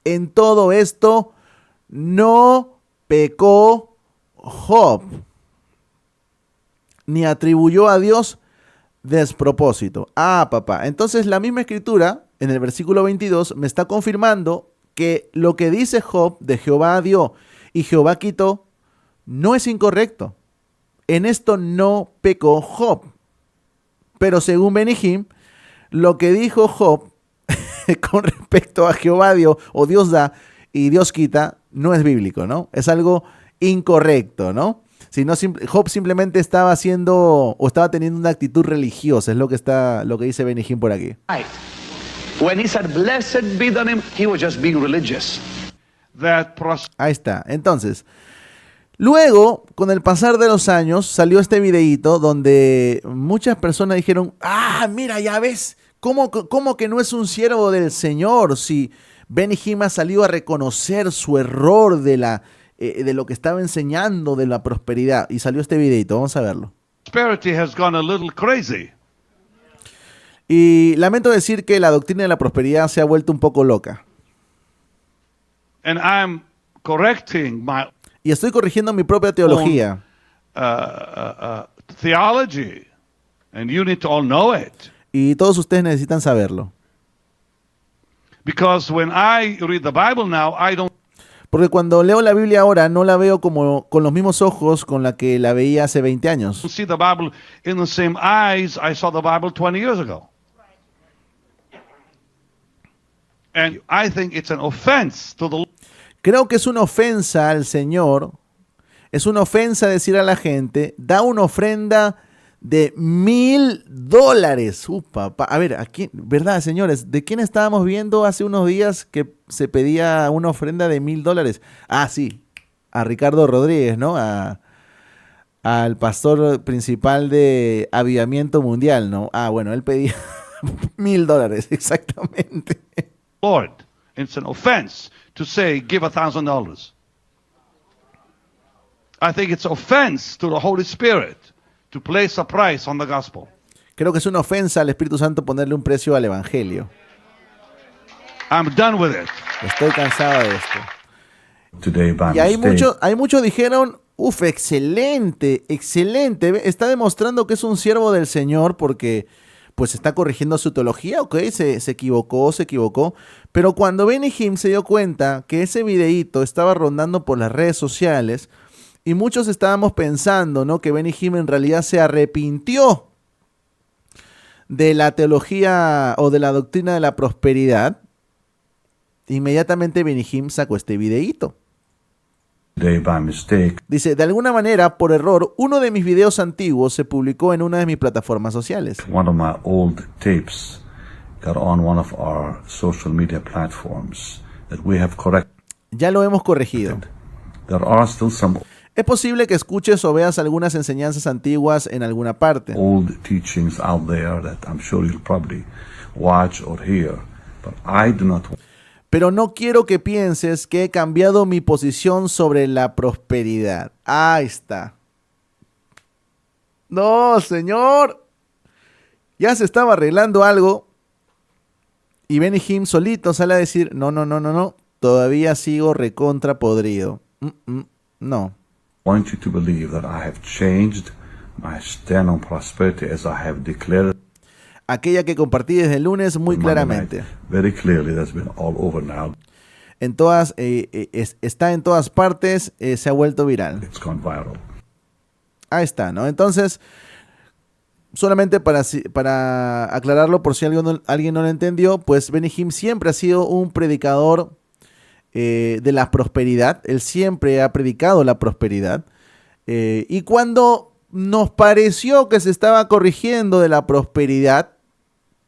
En todo esto no pecó Job, ni atribuyó a Dios despropósito. Ah, papá. Entonces la misma escritura, en el versículo 22, me está confirmando que lo que dice Job de Jehová dio y Jehová quitó, no es incorrecto. En esto no pecó Job. Pero según Benny Hinn, lo que dijo Job con respecto a Jehová dio o Dios da y Dios quita, no es bíblico, ¿no? Es algo incorrecto, ¿no? Sino Job simplemente estaba haciendo o estaba teniendo una actitud religiosa, es lo que dice Benny Hinn por aquí. When he said, blessed be the name, he was just being religious. Ahí está. Entonces, luego, con el pasar de los años, salió este videíto donde muchas personas dijeron, mira, ya ves, ¿cómo que no es un siervo del Señor? Si Benny Hinn ha salido a reconocer su error de lo que estaba enseñando de la prosperidad. Y salió este videito, vamos a verlo. Prosperity has gone a little crazy. Y lamento decir que la doctrina de la prosperidad se ha vuelto un poco loca. And I'm correcting my Y estoy corrigiendo mi propia teología. theology. And you need to all know it. Y todos ustedes necesitan saberlo. Because when I read the Bible now, I don't Porque cuando leo la Biblia ahora, no la veo como con los mismos ojos con la que la veía hace 20 años. see the Bible in the same eyes I saw the Bible 20 years ago. And I think it's an offense to the Creo que es una ofensa al Señor, es una ofensa decir a la gente, da una ofrenda de $1,000. Papá. A ver, aquí, ¿verdad, señores? ¿De quién estábamos viendo hace unos días que se pedía una ofrenda de $1,000? Ah, sí, a Ricardo Rodríguez, ¿no? Al pastor principal de Avivamiento Mundial, ¿no? Ah, bueno, él pedía $1,000, exactamente. Lord. It's an offense to say, give $1,000. I think it's offense to the Holy Spirit to place a price on the gospel. Creo que es una ofensa al Espíritu Santo ponerle un precio al Evangelio. I'm done with it. Estoy cansado de esto. Today by Y mistake. hay muchos dijeron, excelente, excelente. Está demostrando que es un siervo del Señor porque pues está corrigiendo su teología, ok, se equivocó. Pero cuando Benny Hinn se dio cuenta que ese videíto estaba rondando por las redes sociales y muchos estábamos pensando, ¿no?, que Benny Hinn en realidad se arrepintió de la teología o de la doctrina de la prosperidad, inmediatamente Benny Hinn sacó este videíto. Today by mistake. Dice, de alguna manera, por error, uno de mis videos antiguos se publicó en una de mis plataformas sociales. One of my old tapes got on one of our social media platforms that we have corrected. Ya lo hemos corregido. There are still some Es posible que escuches o veas algunas enseñanzas antiguas en alguna parte. old teachings out there that I'm sure you'll probably watch or hear, but I do not Pero no quiero que pienses que he cambiado mi posición sobre la prosperidad. Ahí está. No, señor. Ya se estaba arreglando algo Y Benny Hinn solito sale a decir, no, todavía sigo recontra podrido. No. I want you to believe that I have changed my stand on prosperity as I have declared. Aquella que compartí desde el lunes muy claramente. Very clearly, that's been all over now. En todas, está en todas partes, se ha vuelto viral. It's gone viral. Ahí está, ¿no? Entonces, solamente para aclararlo, por si alguien no lo entendió, pues Benny Hinn siempre ha sido un predicador de la prosperidad. Él siempre ha predicado la prosperidad. Y cuando nos pareció que se estaba corrigiendo de la prosperidad,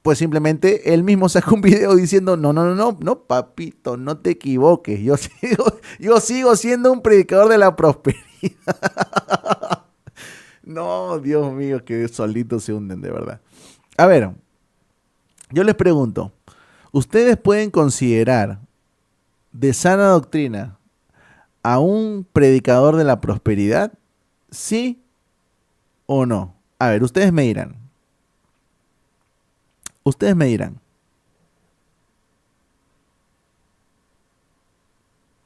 pues simplemente él mismo sacó un video diciendo, no, papito, no te equivoques. Yo sigo siendo un predicador de la prosperidad. No, Dios mío, que solitos se hunden, de verdad. A ver, yo les pregunto, ¿ustedes pueden considerar de sana doctrina a un predicador de la prosperidad? ¿Sí o no? A ver, ustedes me dirán. Ustedes me dirán.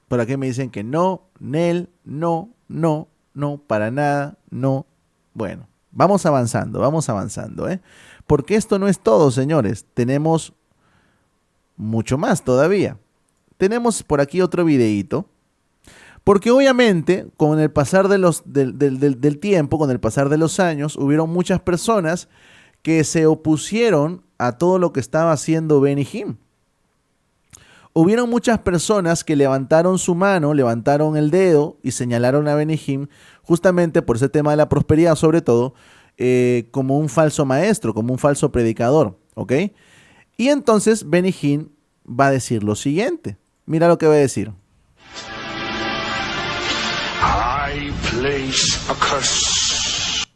Por aquí me dicen que no, Nel, no, para nada, no. Bueno, vamos avanzando, ¿eh? Porque esto no es todo, señores. Tenemos mucho más todavía. Tenemos por aquí otro videíto. Porque obviamente, con el pasar del tiempo, con el pasar de los años, hubieron muchas personas que se opusieron a todo lo que estaba haciendo Benny Hinn. Hubieron muchas personas que levantaron su mano, levantaron el dedo y señalaron a Benny Hinn justamente por ese tema de la prosperidad, sobre todo, como un falso maestro, como un falso predicador, ¿ok? Y entonces Benny Hinn va a decir lo siguiente. Mira lo que va a decir. I place a curse.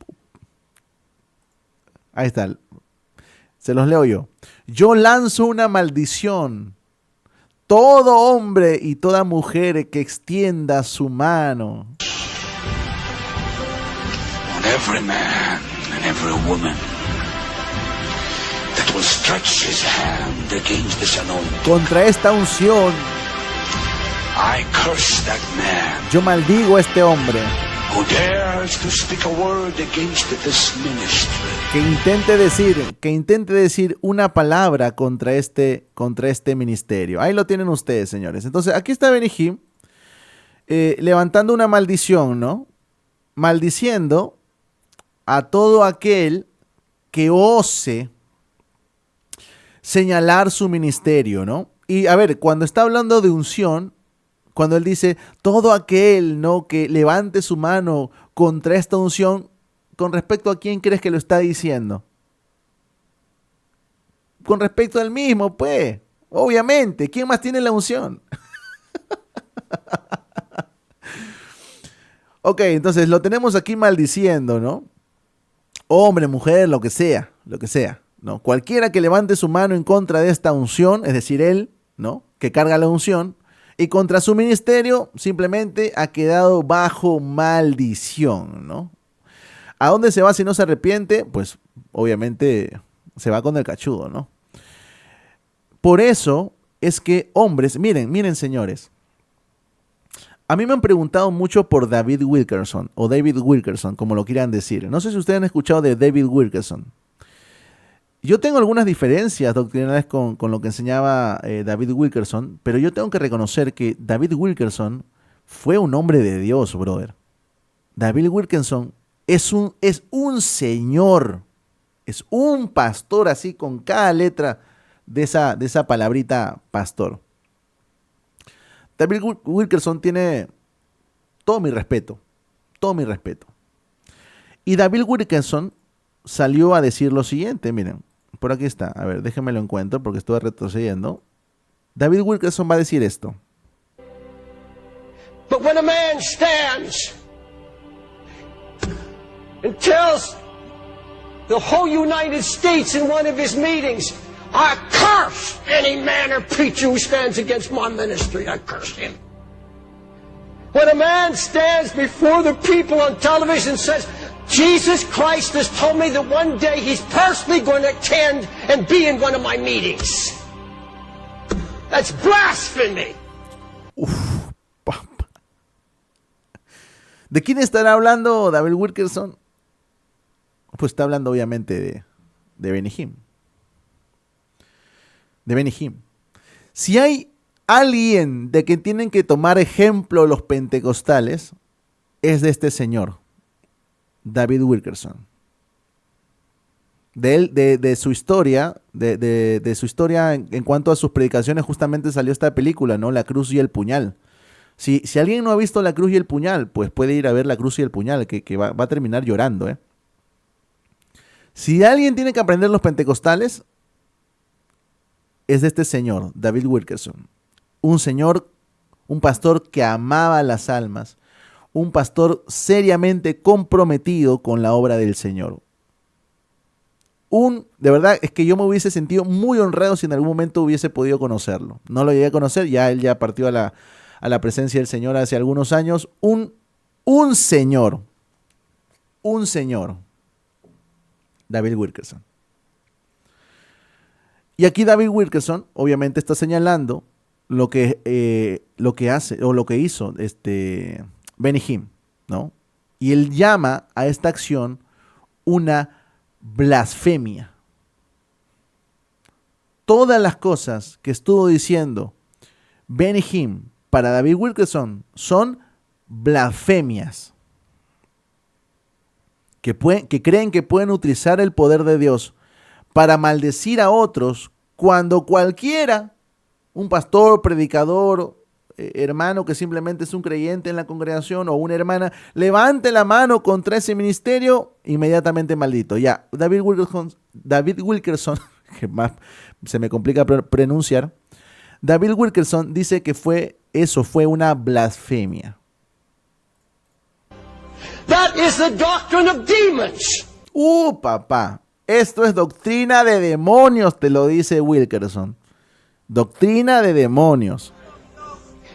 Ahí está. Se los leo yo. Yo lanzo una maldición. Todo hombre y toda mujer que extienda su mano. On every man and every woman that will stretch his hand against this anointing. Contra esta unción. I curse that man. Yo maldigo a este hombre. Who dares to speak a word against this ministry. Que intente decir una palabra contra este ministerio. Ahí lo tienen ustedes, señores. Entonces, aquí está Benny Hinn levantando una maldición, ¿no? Maldiciendo a todo aquel que ose señalar su ministerio, ¿no? Y a ver, cuando está hablando de unción, cuando él dice, todo aquel, ¿no?, que levante su mano contra esta unción, ¿con respecto a quién crees que lo está diciendo? Con respecto al mismo, pues. Obviamente. ¿Quién más tiene la unción? Ok, entonces lo tenemos aquí maldiciendo, ¿no? Hombre, mujer, lo que sea, ¿no? Cualquiera que levante su mano en contra de esta unción, es decir, él, ¿no?, que carga la unción, y contra su ministerio simplemente ha quedado bajo maldición, ¿no? ¿A dónde se va si no se arrepiente? Pues obviamente se va con el cachudo, ¿no? Por eso es que hombres, miren señores, a mí me han preguntado mucho por David Wilkerson, o David Wilkerson, como lo quieran decir. No sé si ustedes han escuchado de David Wilkerson. Yo tengo algunas diferencias doctrinales con lo que enseñaba David Wilkerson, pero yo tengo que reconocer que David Wilkerson fue un hombre de Dios, brother. David Wilkerson es un señor, es un pastor así con cada letra de esa palabrita pastor. David Wilkerson tiene todo mi respeto. Y David Wilkerson salió a decir lo siguiente, miren, por aquí está, a ver, déjenme lo encuentro porque estoy retrocediendo. David Wilkerson va a decir esto. But when a man stands and tells the whole United States in one of his meetings, I curse any man or preacher who stands against my ministry, I curse him. When a man stands before the people on television and says, Jesus Christ has told me that one day he's personally going to attend and be in one of my meetings, That's blasphemy. Papá. ¿De quién estará hablando David Wilkerson? Pues está hablando obviamente de Benny Hinn. De Benny Hinn. Si hay alguien de quien tienen que tomar ejemplo los pentecostales, es de este señor, David Wilkerson. De su historia, de su historia en cuanto a sus predicaciones, justamente salió esta película, ¿no? La Cruz y el Puñal. Si alguien no ha visto La Cruz y el Puñal, pues puede ir a ver La Cruz y el Puñal, que va a terminar llorando, ¿eh? Si alguien tiene que aprender los pentecostales, es de este señor, David Wilkerson. Un señor, un pastor que amaba las almas, un pastor seriamente comprometido con la obra del Señor. De verdad, es que yo me hubiese sentido muy honrado si en algún momento hubiese podido conocerlo. No lo llegué a conocer, él ya partió a la presencia del Señor hace algunos años. Un señor, David Wilkerson. Y aquí David Wilkerson obviamente está señalando lo que hace o lo que hizo Benny Hinn, ¿no? Y él llama a esta acción una blasfemia. Todas las cosas que estuvo diciendo Benny Hinn para David Wilkerson son blasfemias. Que creen que pueden utilizar el poder de Dios para maldecir a otros cuando cualquiera, un pastor, predicador, hermano que simplemente es un creyente en la congregación o una hermana, levante la mano contra ese ministerio, inmediatamente maldito. Ya, David Wilkerson, que más se me complica pronunciar, David Wilkerson dice que fue una blasfemia. That is the doctrine of demons. Papá, esto es doctrina de demonios, te lo dice Wilkerson. Doctrina de demonios.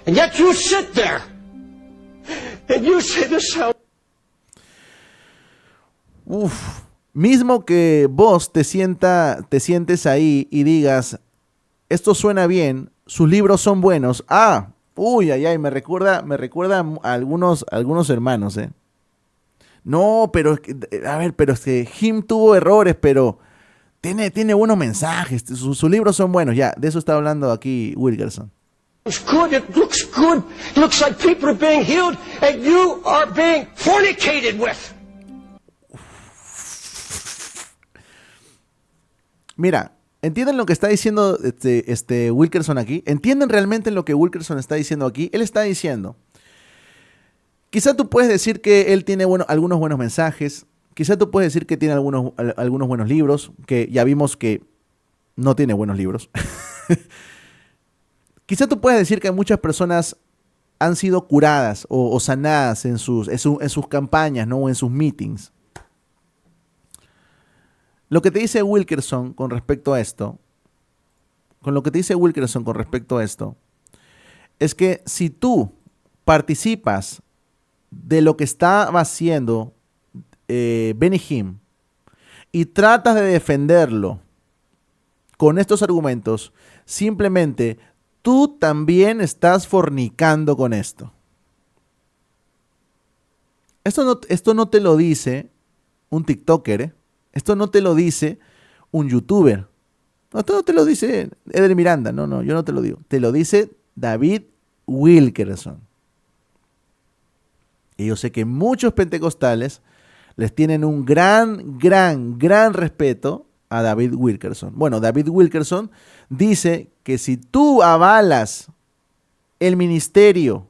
And yet you sit there and you say this sounds... Mismo que vos te sientes ahí y digas, esto suena bien, sus libros son buenos. Me recuerda a algunos hermanos, ¿eh? No, pero es que Hinn tuvo errores, pero tiene buenos mensajes, sus libros son buenos. Ya, de eso está hablando aquí Wilkerson. It's good, it looks good. It looks like people are being healed and you are being fornicated with. Mira, ¿entienden lo que está diciendo Wilkerson aquí? ¿Entienden realmente lo que Wilkerson está diciendo aquí? Él está diciendo, quizá tú puedes decir que él tiene algunos buenos mensajes, quizá tú puedes decir que tiene algunos buenos libros, que ya vimos que no tiene buenos libros. Quizá tú puedes decir que muchas personas han sido curadas o sanadas en sus campañas, ¿no? O en sus meetings. Lo que te dice Wilkerson con respecto a esto, es que si tú participas de lo que estaba haciendo Benny Hinn y tratas de defenderlo con estos argumentos, simplemente tú también estás fornicando con esto. Esto no te lo dice un TikToker, ¿eh? Esto no te lo dice un YouTuber. No, esto no te lo dice Eder Miranda. No, yo no te lo digo. Te lo dice David Wilkerson. Y yo sé que muchos pentecostales les tienen un gran respeto a David Wilkerson. Bueno, David Wilkerson dice que si tú avalas el ministerio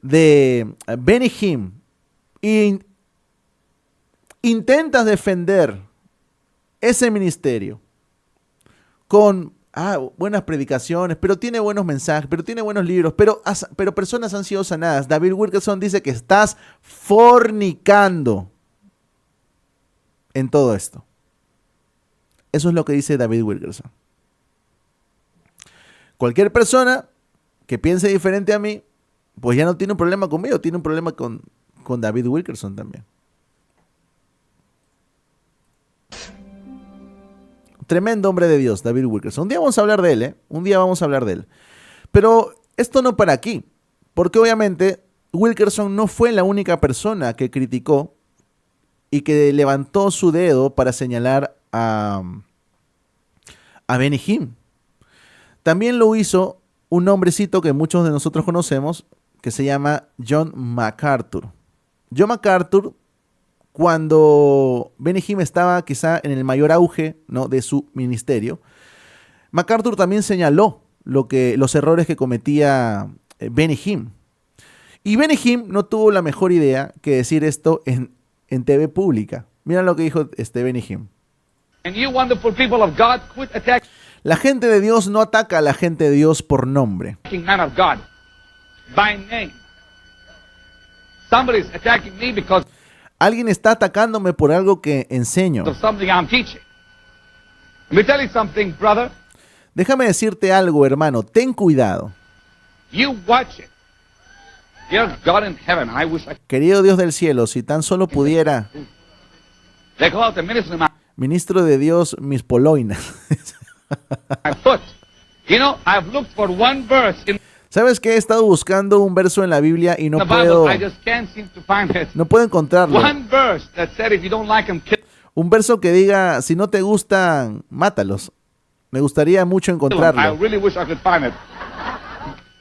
de Benny Hinn y intentas defender ese ministerio con buenas predicaciones, pero tiene buenos mensajes, pero tiene buenos libros, pero personas han sido sanadas, David Wilkerson dice que estás fornicando en todo esto. Eso es lo que dice David Wilkerson. Cualquier persona que piense diferente a mí, pues ya no tiene un problema conmigo, tiene un problema con David Wilkerson también. Tremendo hombre de Dios, David Wilkerson. Un día vamos a hablar de él, ¿eh? Un día vamos a hablar de él. Pero esto no para aquí, porque obviamente Wilkerson no fue la única persona que criticó y que levantó su dedo para señalar a Benny Hinn. También lo hizo un hombrecito que muchos de nosotros conocemos, que se llama John MacArthur. John MacArthur, cuando Benny Hinn estaba quizá en el mayor auge, ¿no?, de su ministerio, MacArthur también señaló los errores que cometía Benny Hinn. Y Benny Hinn no tuvo la mejor idea que decir esto en TV pública. Mira lo que dijo Benny Hinn. And you wonderful people of God, quit attacking La gente de Dios no ataca a la gente de Dios por nombre. man of God by name. Somebody's attacking me because Alguien está atacándome por algo que enseño. of something I'm teaching. Let me tell you something, brother. Déjame decirte algo, hermano. Ten cuidado. You watch it. Dear God in heaven, I wish I Querido Dios del cielo, si tan solo pudiera, they call out the minister in ministro de Dios, mis poloinas. my foot. You know, I've looked for one verse in ¿Sabes qué? He estado buscando un verso en la Biblia y the Bible. puedo, I just can't seem to find it. no puedo encontrarlo. One verse that said if you don't like them, kill Un verso que diga, si no te gustan, mátalos. Me gustaría mucho them. I encontrarlo. really wish I could find it.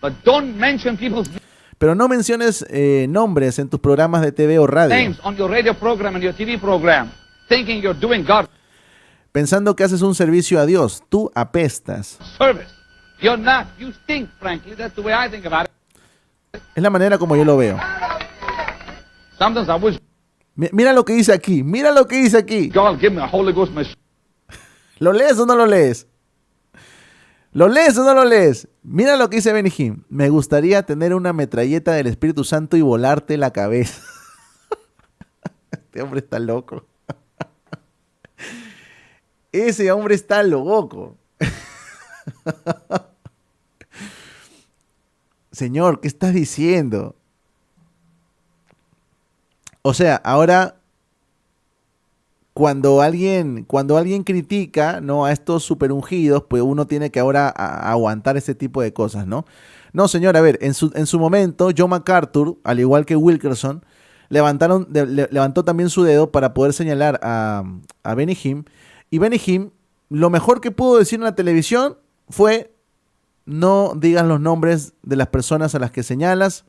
But don't mention people's Pero no menciones nombres en tus programas de TV o radio, names on your radio program and your TV program, thinking you're doing God pensando que haces un servicio a Dios. Tú apestas. service. You're not. You stink, frankly. That's the way I think about it. Es la manera como yo lo veo. Sometimes I wish Mira lo que dice aquí. Mira lo que dice aquí. God give me a Holy Ghost machine. ¿Lo lees o no lo lees? ¿Lo lees o no lo lees? Mira lo que dice Benny Hinn. Me gustaría tener una metralleta del Espíritu Santo y volarte la cabeza. Este hombre está loco. Ese hombre está loco. Señor, ¿qué estás diciendo? O sea, ahora cuando alguien critica, ¿no?, a estos superungidos, pues uno tiene que ahora aguantar ese tipo de cosas, ¿no? No, señor, a ver, en su momento, John MacArthur, al igual que Wilkerson, levantó también su dedo para poder señalar a Benny Hinn. Y Benny Hinn, lo mejor que pudo decir en la televisión fue: no digas los nombres de las personas a las que señalas.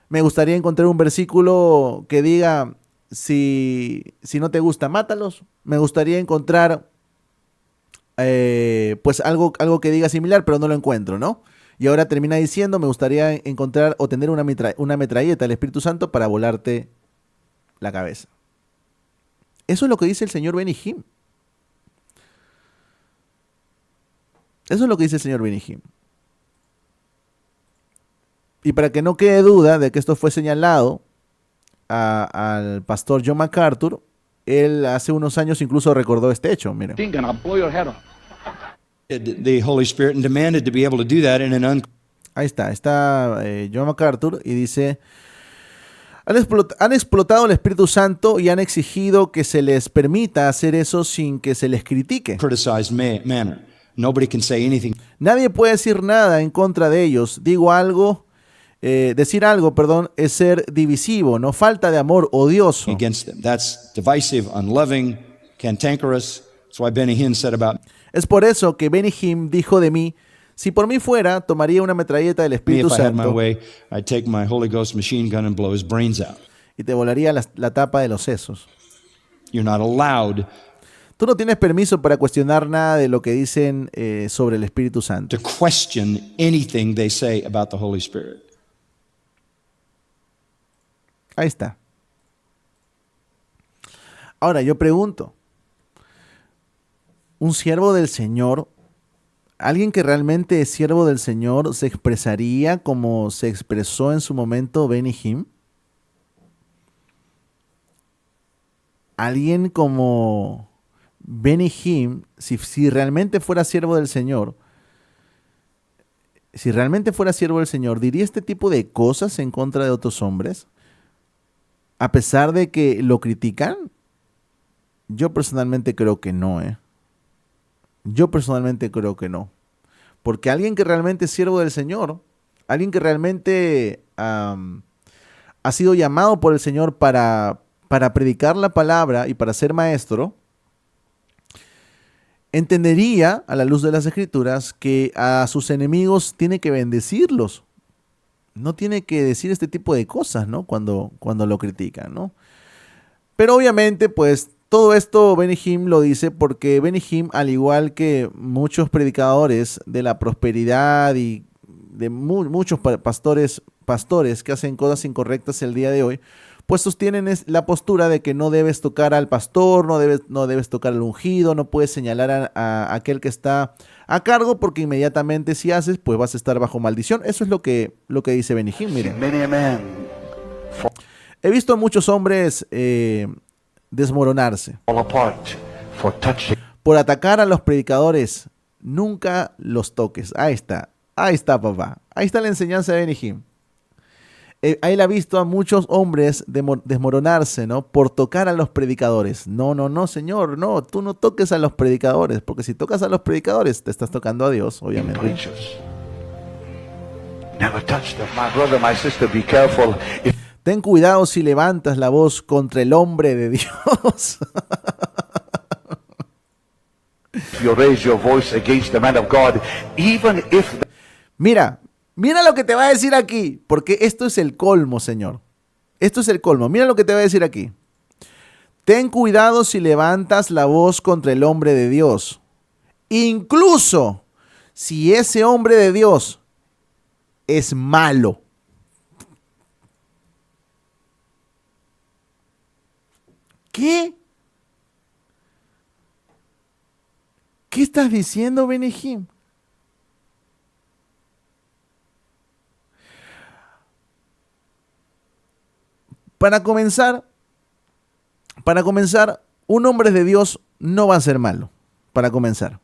Me gustaría encontrar un versículo que diga: si no te gusta, mátalos. Me gustaría encontrar pues algo que diga similar, pero no lo encuentro, ¿no? Y ahora termina diciendo: me gustaría encontrar o tener una metralleta del Espíritu Santo para volarte la cabeza. Eso es lo que dice el señor Benny Hinn. Eso es lo que dice el señor Benny Hinn. Y para que no quede duda de que esto fue señalado al pastor John MacArthur, él hace unos años incluso recordó este hecho. Miren. Think and I'll blow your head off. The Holy Spirit and demanded to be able to do that in an Ahí está John MacArthur y dice: han explotado el Espíritu Santo y han exigido que se les permita hacer eso sin que se les critique. uncriticized manner. Nobody can say anything Nadie puede decir nada en contra de ellos. Decir algo, es ser divisivo, no falta de amor, odioso. against them. That's divisive, unloving, cantankerous. That's why Benny Hinn said about Es por eso que Benny Hinn dijo de mí: si por mí fuera, tomaría una metralleta del me, Espíritu if I had my Santo way, I'd take my Holy Ghost machine gun and blow his brains out. y te volaría la tapa de los sesos. You're not allowed Tú no tienes permiso para cuestionar nada de lo que dicen sobre el Espíritu Santo. to question anything they say about the Holy Spirit. Ahí está. Ahora yo pregunto: ¿un siervo del Señor, alguien que realmente es siervo del Señor, se expresaría como se expresó en su momento Benny Hinn? Alguien como Benny Hinn, si realmente fuera siervo del Señor, ¿diría este tipo de cosas en contra de otros hombres? A pesar de que lo critican. Yo personalmente creo que no, Yo personalmente creo que no. Porque alguien que realmente es siervo del Señor, alguien que realmente ha sido llamado por el Señor para predicar la palabra y para ser maestro, entendería a la luz de las Escrituras que a sus enemigos tiene que bendecirlos. No tiene que decir este tipo de cosas, ¿no? Cuando lo critican, ¿no? Pero obviamente, pues, todo esto Benny Hinn lo dice porque Benny Hinn, al igual que muchos predicadores de la prosperidad y de muchos pastores que hacen cosas incorrectas el día de hoy, pues sostienen la postura de que no debes tocar al pastor, no debes tocar al ungido, no puedes señalar a aquel que está a cargo, porque inmediatamente si haces, pues vas a estar bajo maldición. Eso es lo que dice Benny Hinn. Miren, he visto a muchos hombres desmoronarse por atacar a los predicadores. Nunca los toques. Ahí está, papá. Ahí está la enseñanza de Benny Hinn. Ahí la ha visto a muchos hombres desmoronarse, ¿no? Por tocar a los predicadores. No, señor, no, tú no toques a los predicadores, porque si tocas a los predicadores, te estás tocando a Dios, obviamente. Ten cuidado si levantas la voz contra el hombre de Dios. Mira lo que te va a decir aquí, porque esto es el colmo, Señor. Esto es el colmo. Mira lo que te va a decir aquí. Ten cuidado si levantas la voz contra el hombre de Dios, incluso si ese hombre de Dios es malo. ¿Qué? ¿Qué estás diciendo, Benny Hinn? Para comenzar, un hombre de Dios no va a ser malo. Para comenzar,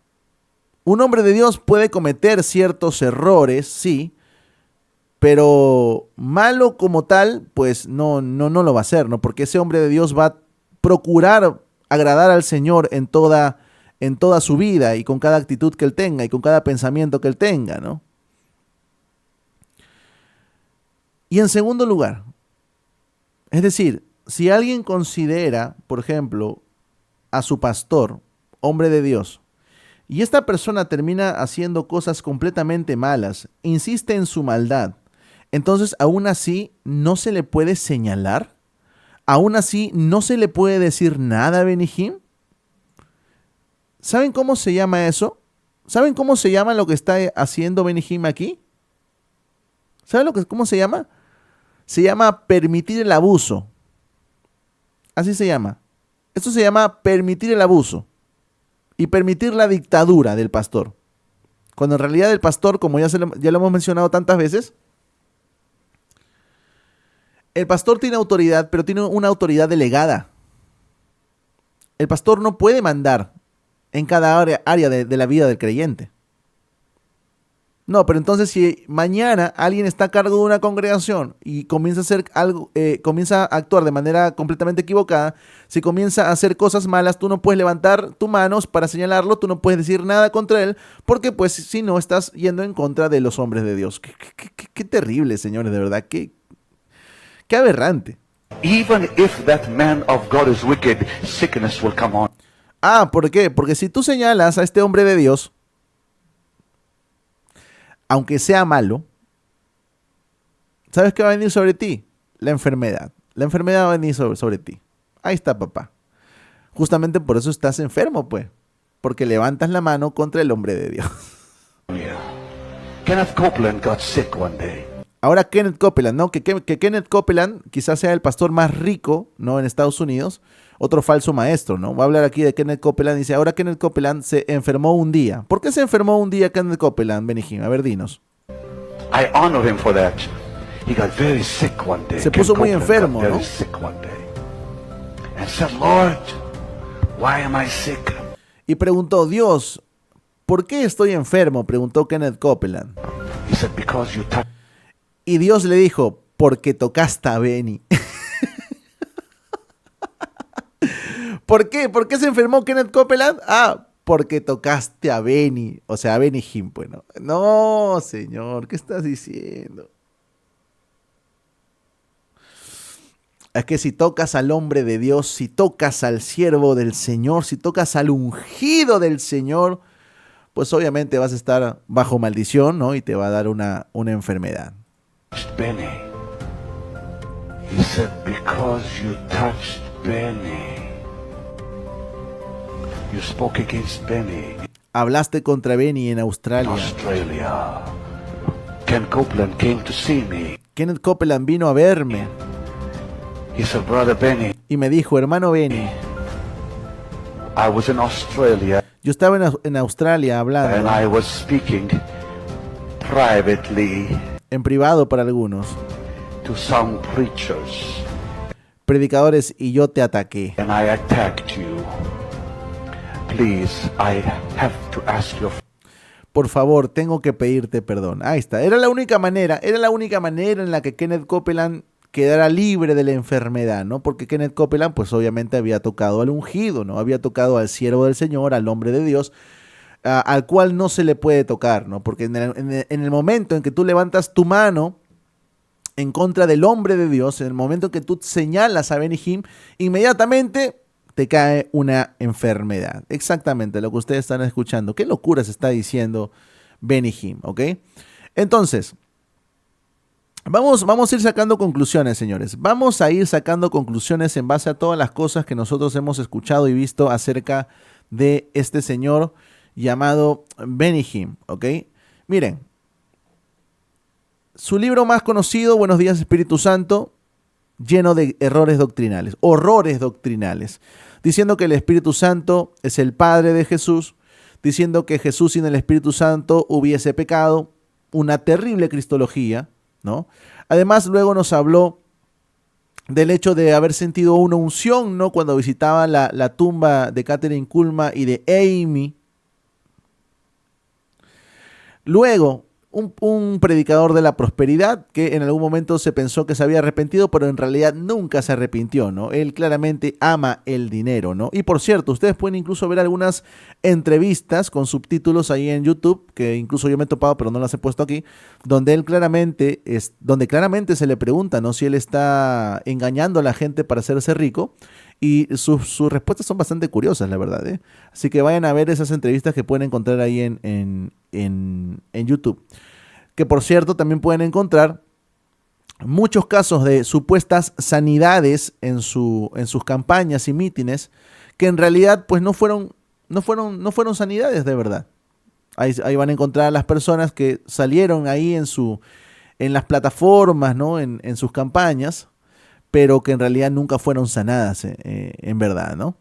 un hombre de Dios puede cometer ciertos errores, sí, pero malo como tal, pues no lo va a hacer, ¿no? Porque ese hombre de Dios va a procurar agradar al Señor en toda su vida y con cada actitud que él tenga y con cada pensamiento que él tenga, ¿no? Y en segundo lugar, es decir, si alguien considera, por ejemplo, a su pastor, hombre de Dios, y esta persona termina haciendo cosas completamente malas, insiste en su maldad, entonces aún así no se le puede señalar, aún así no se le puede decir nada a Benny Hinn. ¿Saben cómo se llama eso? ¿Saben cómo se llama lo que está haciendo Benny Hinn aquí? ¿Saben cómo se llama? Se llama permitir el abuso. Así se llama. Esto se llama permitir el abuso y permitir la dictadura del pastor. Cuando en realidad el pastor, como ya lo hemos mencionado tantas veces, el pastor tiene autoridad, pero tiene una autoridad delegada. El pastor no puede mandar en cada área de la vida del creyente. No, pero entonces si mañana alguien está a cargo de una congregación y comienza a hacer algo, comienza a actuar de manera completamente equivocada, si comienza a hacer cosas malas, tú no puedes levantar tus manos para señalarlo, tú no puedes decir nada contra él, porque pues si no estás yendo en contra de los hombres de Dios. Qué terrible, señores, de verdad, qué aberrante. Even if that man of God is wicked, sickness will come on. ¿Por qué? Porque si tú señalas a este hombre de Dios, aunque sea malo, ¿sabes qué va a venir sobre ti? La enfermedad. La enfermedad va a venir sobre ti. Ahí está, papá. Justamente por eso estás enfermo, pues. Porque levantas la mano contra el hombre de Dios. Kenneth Copeland got sick one day. Ahora Kenneth Copeland, ¿no? Que Kenneth Copeland quizás sea el pastor más rico, ¿no? En Estados Unidos. Otro falso maestro, ¿no? Va a hablar aquí de Kenneth Copeland. Dice, ahora Kenneth Copeland se enfermó un día. ¿Por qué se enfermó un día Kenneth Copeland, Benny Hinn? A ver, dinos. I honor him for that. He got very sick one day. Se puso muy enfermo, ¿no? And said, Lord, why am I sick? Y preguntó, Dios, ¿por qué estoy enfermo? Preguntó Kenneth Copeland. He said, because you touched. Y Dios le dijo, porque tocaste a Benny. ¿Por qué? ¿Por qué se enfermó Kenneth Copeland? porque tocaste a Benny, o sea, a Benny Hinn, pues, ¿no? No, señor, ¿qué estás diciendo? Es que si tocas al hombre de Dios, si tocas al siervo del Señor, si tocas al ungido del Señor, pues obviamente vas a estar bajo maldición, ¿no? Y te va a dar una enfermedad. Benny. He said, because you touched Benny. You spoke against Benny. Hablaste contra Benny en Australia. Australia. Ken Copeland came to see me. Kenneth Copeland vino a verme. He said, Brother Benny. Y me dijo, hermano Benny. I was in Australia. Yo estaba en Australia hablando. And I was speaking privately. En privado para algunos. To some preachers. Predicadores, y yo te ataqué. And I attacked you. Please, I have to ask you. Por favor, tengo que pedirte perdón. Ahí está. Era la única manera en la que Kenneth Copeland quedara libre de la enfermedad, ¿no? Porque Kenneth Copeland, pues obviamente había tocado al ungido, ¿no? Había tocado al siervo del Señor, al hombre de Dios, al cual no se le puede tocar, ¿no? Porque en el momento en que tú levantas tu mano en contra del hombre de Dios, en el momento en que tú señalas a Benny Hinn, inmediatamente te cae una enfermedad. Exactamente lo que ustedes están escuchando. ¿Qué locura se está diciendo Benny Hinn? ¿Ok? Entonces, vamos a ir sacando conclusiones, señores. Vamos a ir sacando conclusiones en base a todas las cosas que nosotros hemos escuchado y visto acerca de este señor llamado Benny Hinn, ¿ok? Miren, su libro más conocido, Buenos Días Espíritu Santo, lleno de horrores doctrinales, diciendo que el Espíritu Santo es el Padre de Jesús, diciendo que Jesús sin el Espíritu Santo hubiese pecado, una terrible cristología, ¿no? Además, luego nos habló del hecho de haber sentido una unción, ¿no? Cuando visitaba la tumba de Catherine Kulma y de Amy. Luego, un predicador de la prosperidad que en algún momento se pensó que se había arrepentido, pero en realidad nunca se arrepintió, ¿no? Él claramente ama el dinero, ¿no? Y por cierto, ustedes pueden incluso ver algunas entrevistas con subtítulos ahí en YouTube, que incluso yo me he topado, pero no las he puesto aquí, donde claramente se le pregunta, ¿no? Si él está engañando a la gente para hacerse rico. Y sus respuestas son bastante curiosas, la verdad, ¿eh? Así que vayan a ver esas entrevistas que pueden encontrar ahí en YouTube. Que por cierto, también pueden encontrar muchos casos de supuestas sanidades en sus campañas y mítines, que en realidad pues no fueron sanidades de verdad. Ahí van a encontrar a las personas que salieron ahí en las plataformas, ¿no? En sus campañas, pero que en realidad nunca fueron sanadas en verdad, ¿no?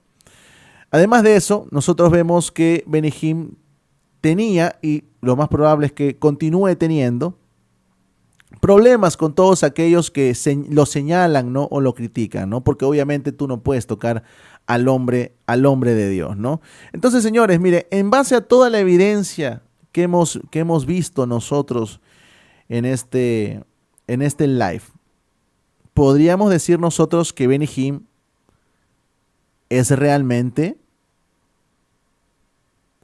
Además de eso, nosotros vemos que Benny Hinn tenía, y lo más probable es que continúe teniendo, problemas con todos aquellos que lo señalan, ¿no? O lo critican, ¿no? Porque obviamente tú no puedes tocar al hombre de Dios, ¿no? Entonces, señores, mire, en base a toda la evidencia que hemos visto nosotros en este live, ¿podríamos decir nosotros que Benny Hinn es realmente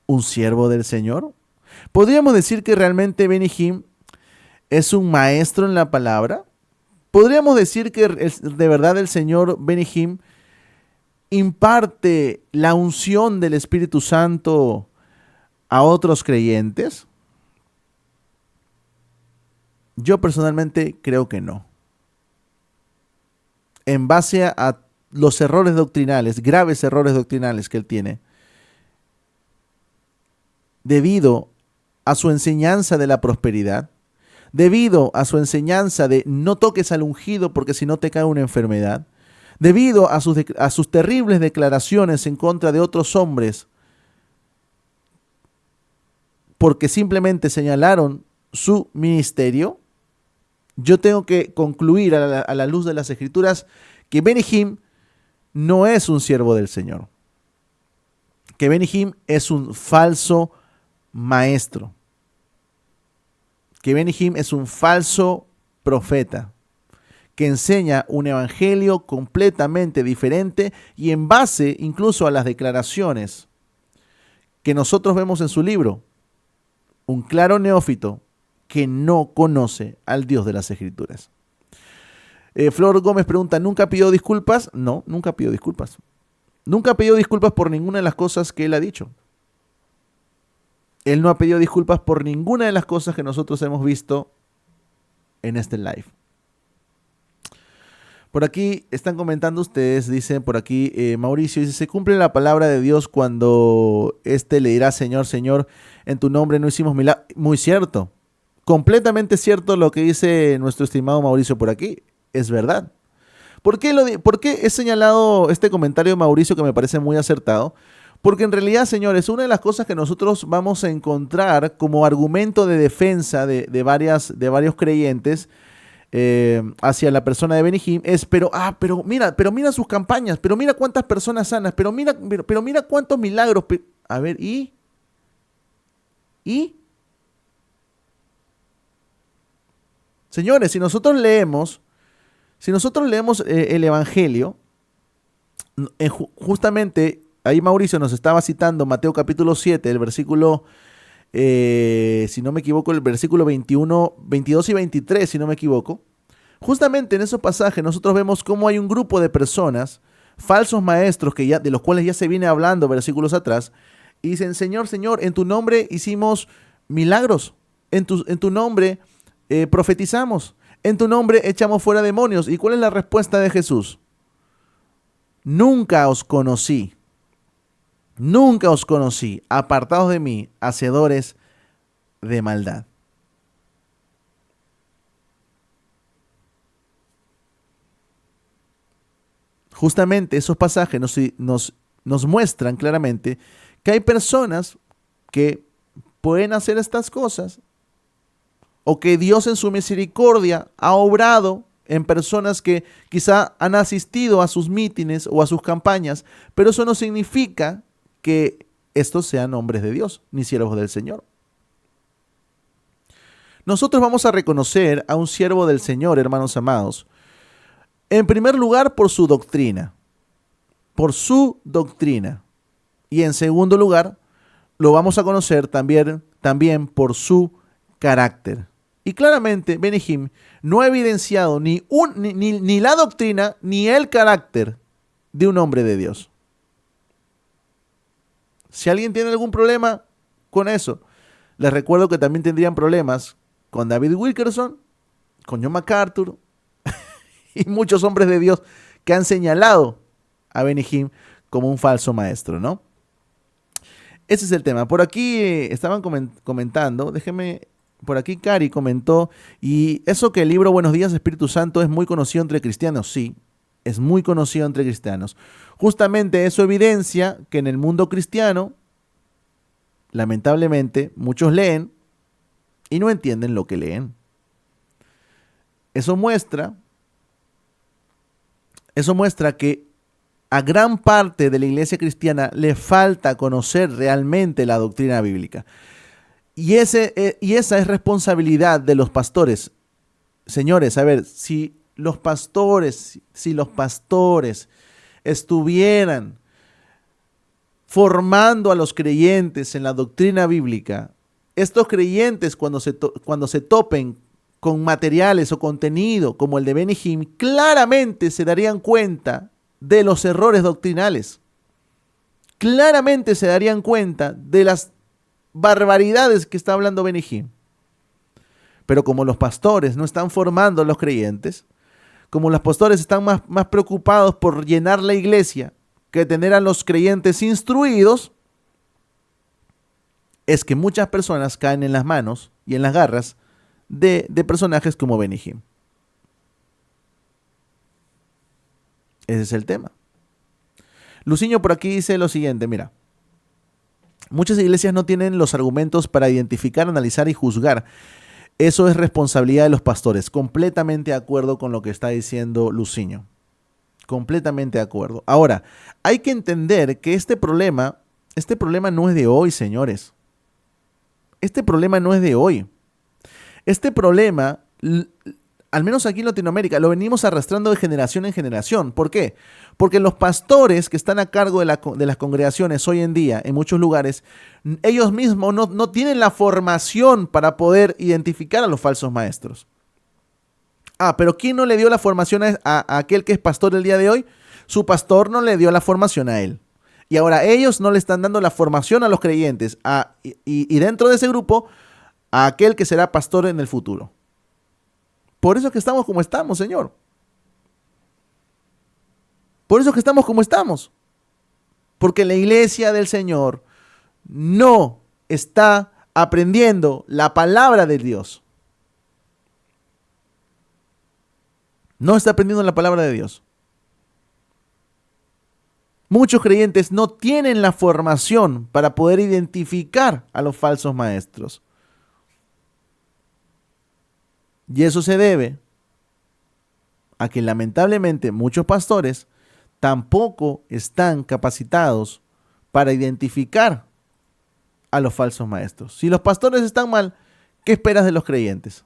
un siervo del Señor? ¿Podríamos decir que realmente Benny Hinn es un maestro en la palabra? ¿Podríamos decir que de verdad el Señor Benny Hinn imparte la unción del Espíritu Santo a otros creyentes? Yo personalmente creo que no. En base a los errores doctrinales, graves errores doctrinales que él tiene, debido a su enseñanza de la prosperidad, debido a su enseñanza de no toques al ungido porque si no te cae una enfermedad, debido a sus terribles declaraciones en contra de otros hombres, porque simplemente señalaron su ministerio, yo tengo que concluir a la luz de las Escrituras que Benny Hinn no es un siervo del Señor. Que Benny Hinn es un falso maestro. Que Benny Hinn es un falso profeta que enseña un evangelio completamente diferente y en base incluso a las declaraciones que nosotros vemos en su libro, un claro neófito que no conoce al Dios de las Escrituras. Flor Gómez pregunta, ¿nunca pidió disculpas? No, nunca pidió disculpas. Nunca pidió disculpas por ninguna de las cosas que él ha dicho. Él no ha pedido disculpas por ninguna de las cosas que nosotros hemos visto en este live. Por aquí están comentando ustedes, dicen por aquí Mauricio, dice, se cumple la palabra de Dios cuando éste le dirá, Señor, Señor, en tu nombre no hicimos milagros. Muy cierto, completamente cierto lo que dice nuestro estimado Mauricio por aquí, es verdad. ¿Por qué he señalado este comentario de Mauricio que me parece muy acertado? Porque en realidad, señores, una de las cosas que nosotros vamos a encontrar como argumento de defensa de varios creyentes hacia la persona de Benny Hinn es, pero mira sus campañas, pero mira cuántas personas sanas, pero mira cuántos milagros. A ver, ¿y? Señores, si nosotros leemos el Evangelio, justamente ahí Mauricio nos estaba citando Mateo capítulo 7, el versículo, si no me equivoco, el versículo 21, 22 y 23, si no me equivoco. Justamente en esos pasajes nosotros vemos cómo hay un grupo de personas, falsos maestros, de los cuales ya se viene hablando versículos atrás, y dicen, Señor, Señor, en tu nombre hicimos milagros, en tu nombre profetizamos, en tu nombre echamos fuera demonios. ¿Y cuál es la respuesta de Jesús? Nunca os conocí, apartados de mí, hacedores de maldad. Justamente esos pasajes nos muestran claramente que hay personas que pueden hacer estas cosas, o que Dios en su misericordia ha obrado en personas que quizá han asistido a sus mítines o a sus campañas, pero eso no significa que estos sean hombres de Dios, ni siervos del Señor. Nosotros vamos a reconocer a un siervo del Señor, hermanos amados, en primer lugar por su doctrina, y en segundo lugar lo vamos a conocer también por su carácter. Y claramente Benny Hinn no ha evidenciado ni la doctrina ni el carácter de un hombre de Dios. Si alguien tiene algún problema con eso, les recuerdo que también tendrían problemas con David Wilkerson, con John MacArthur y muchos hombres de Dios que han señalado a Benny Hinn como un falso maestro, ¿no? Ese es el tema. Por aquí estaban comentando, por aquí Cari comentó, y eso que el libro Buenos Días Espíritu Santo es muy conocido entre cristianos, sí, es muy conocido entre cristianos. Justamente eso evidencia que en el mundo cristiano, lamentablemente, muchos leen y no entienden lo que leen. Eso muestra que a gran parte de la iglesia cristiana le falta conocer realmente la doctrina bíblica. Y esa es responsabilidad de los pastores. Señores, a ver, si los pastores estuvieran formando a los creyentes en la doctrina bíblica, estos creyentes cuando se topen con materiales o contenido como el de Benny Hinn, claramente se darían cuenta de los errores doctrinales. Claramente se darían cuenta de las barbaridades que está hablando Benny Hinn. Pero como los pastores no están formando a los creyentes, como los pastores están más preocupados por llenar la iglesia que tener a los creyentes instruidos, es que muchas personas caen en las manos y en las garras de personajes como Benny Hinn. Ese es el tema. Luciño por aquí dice lo siguiente, mira. Muchas iglesias no tienen los argumentos para identificar, analizar y juzgar. Eso es responsabilidad de los pastores. Completamente de acuerdo con lo que está diciendo Luciño. Completamente de acuerdo. Ahora, hay que entender que este problema no es de hoy, señores. Este problema no es de hoy. Este problema al menos aquí en Latinoamérica, lo venimos arrastrando de generación en generación. ¿Por qué? Porque los pastores que están a cargo de las congregaciones hoy en día, en muchos lugares, ellos mismos no tienen la formación para poder identificar a los falsos maestros. Pero ¿quién no le dio la formación a aquel que es pastor el día de hoy? Su pastor no le dio la formación a él. Y ahora ellos no le están dando la formación a los creyentes. Y dentro de ese grupo, a aquel que será pastor en el futuro. Por eso es que estamos como estamos, Señor. Por eso es que estamos como estamos. Porque la iglesia del Señor no está aprendiendo la palabra de Dios. No está aprendiendo la palabra de Dios. Muchos creyentes no tienen la formación para poder identificar a los falsos maestros. Y eso se debe a que lamentablemente muchos pastores tampoco están capacitados para identificar a los falsos maestros. Si los pastores están mal, ¿qué esperas de los creyentes?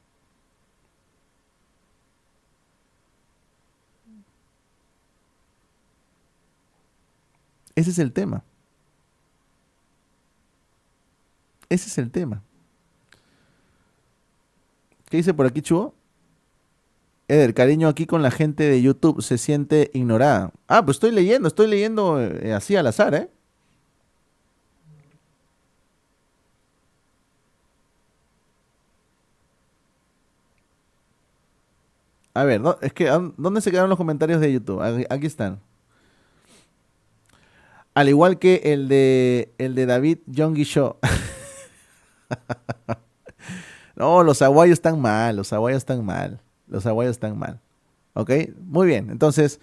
Ese es el tema. Ese es el tema. ¿Qué dice por aquí, Chuo? Eder, cariño aquí con la gente de YouTube se siente ignorada. Pues estoy leyendo así al azar, ¿eh? A ver, es que ¿dónde se quedaron los comentarios de YouTube? Aquí están. Al igual que el de David Yonggi Show. No, los aguayos están mal, los aguayos están mal. ¿Ok? Muy bien. Entonces,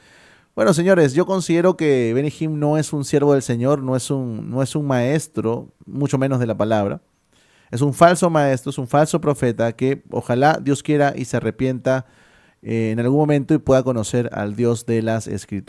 bueno, señores, yo considero que Benny Hinn no es un siervo del Señor, no es un maestro, mucho menos de la palabra. Es un falso maestro, es un falso profeta que ojalá Dios quiera y se arrepienta en algún momento y pueda conocer al Dios de las Escrituras.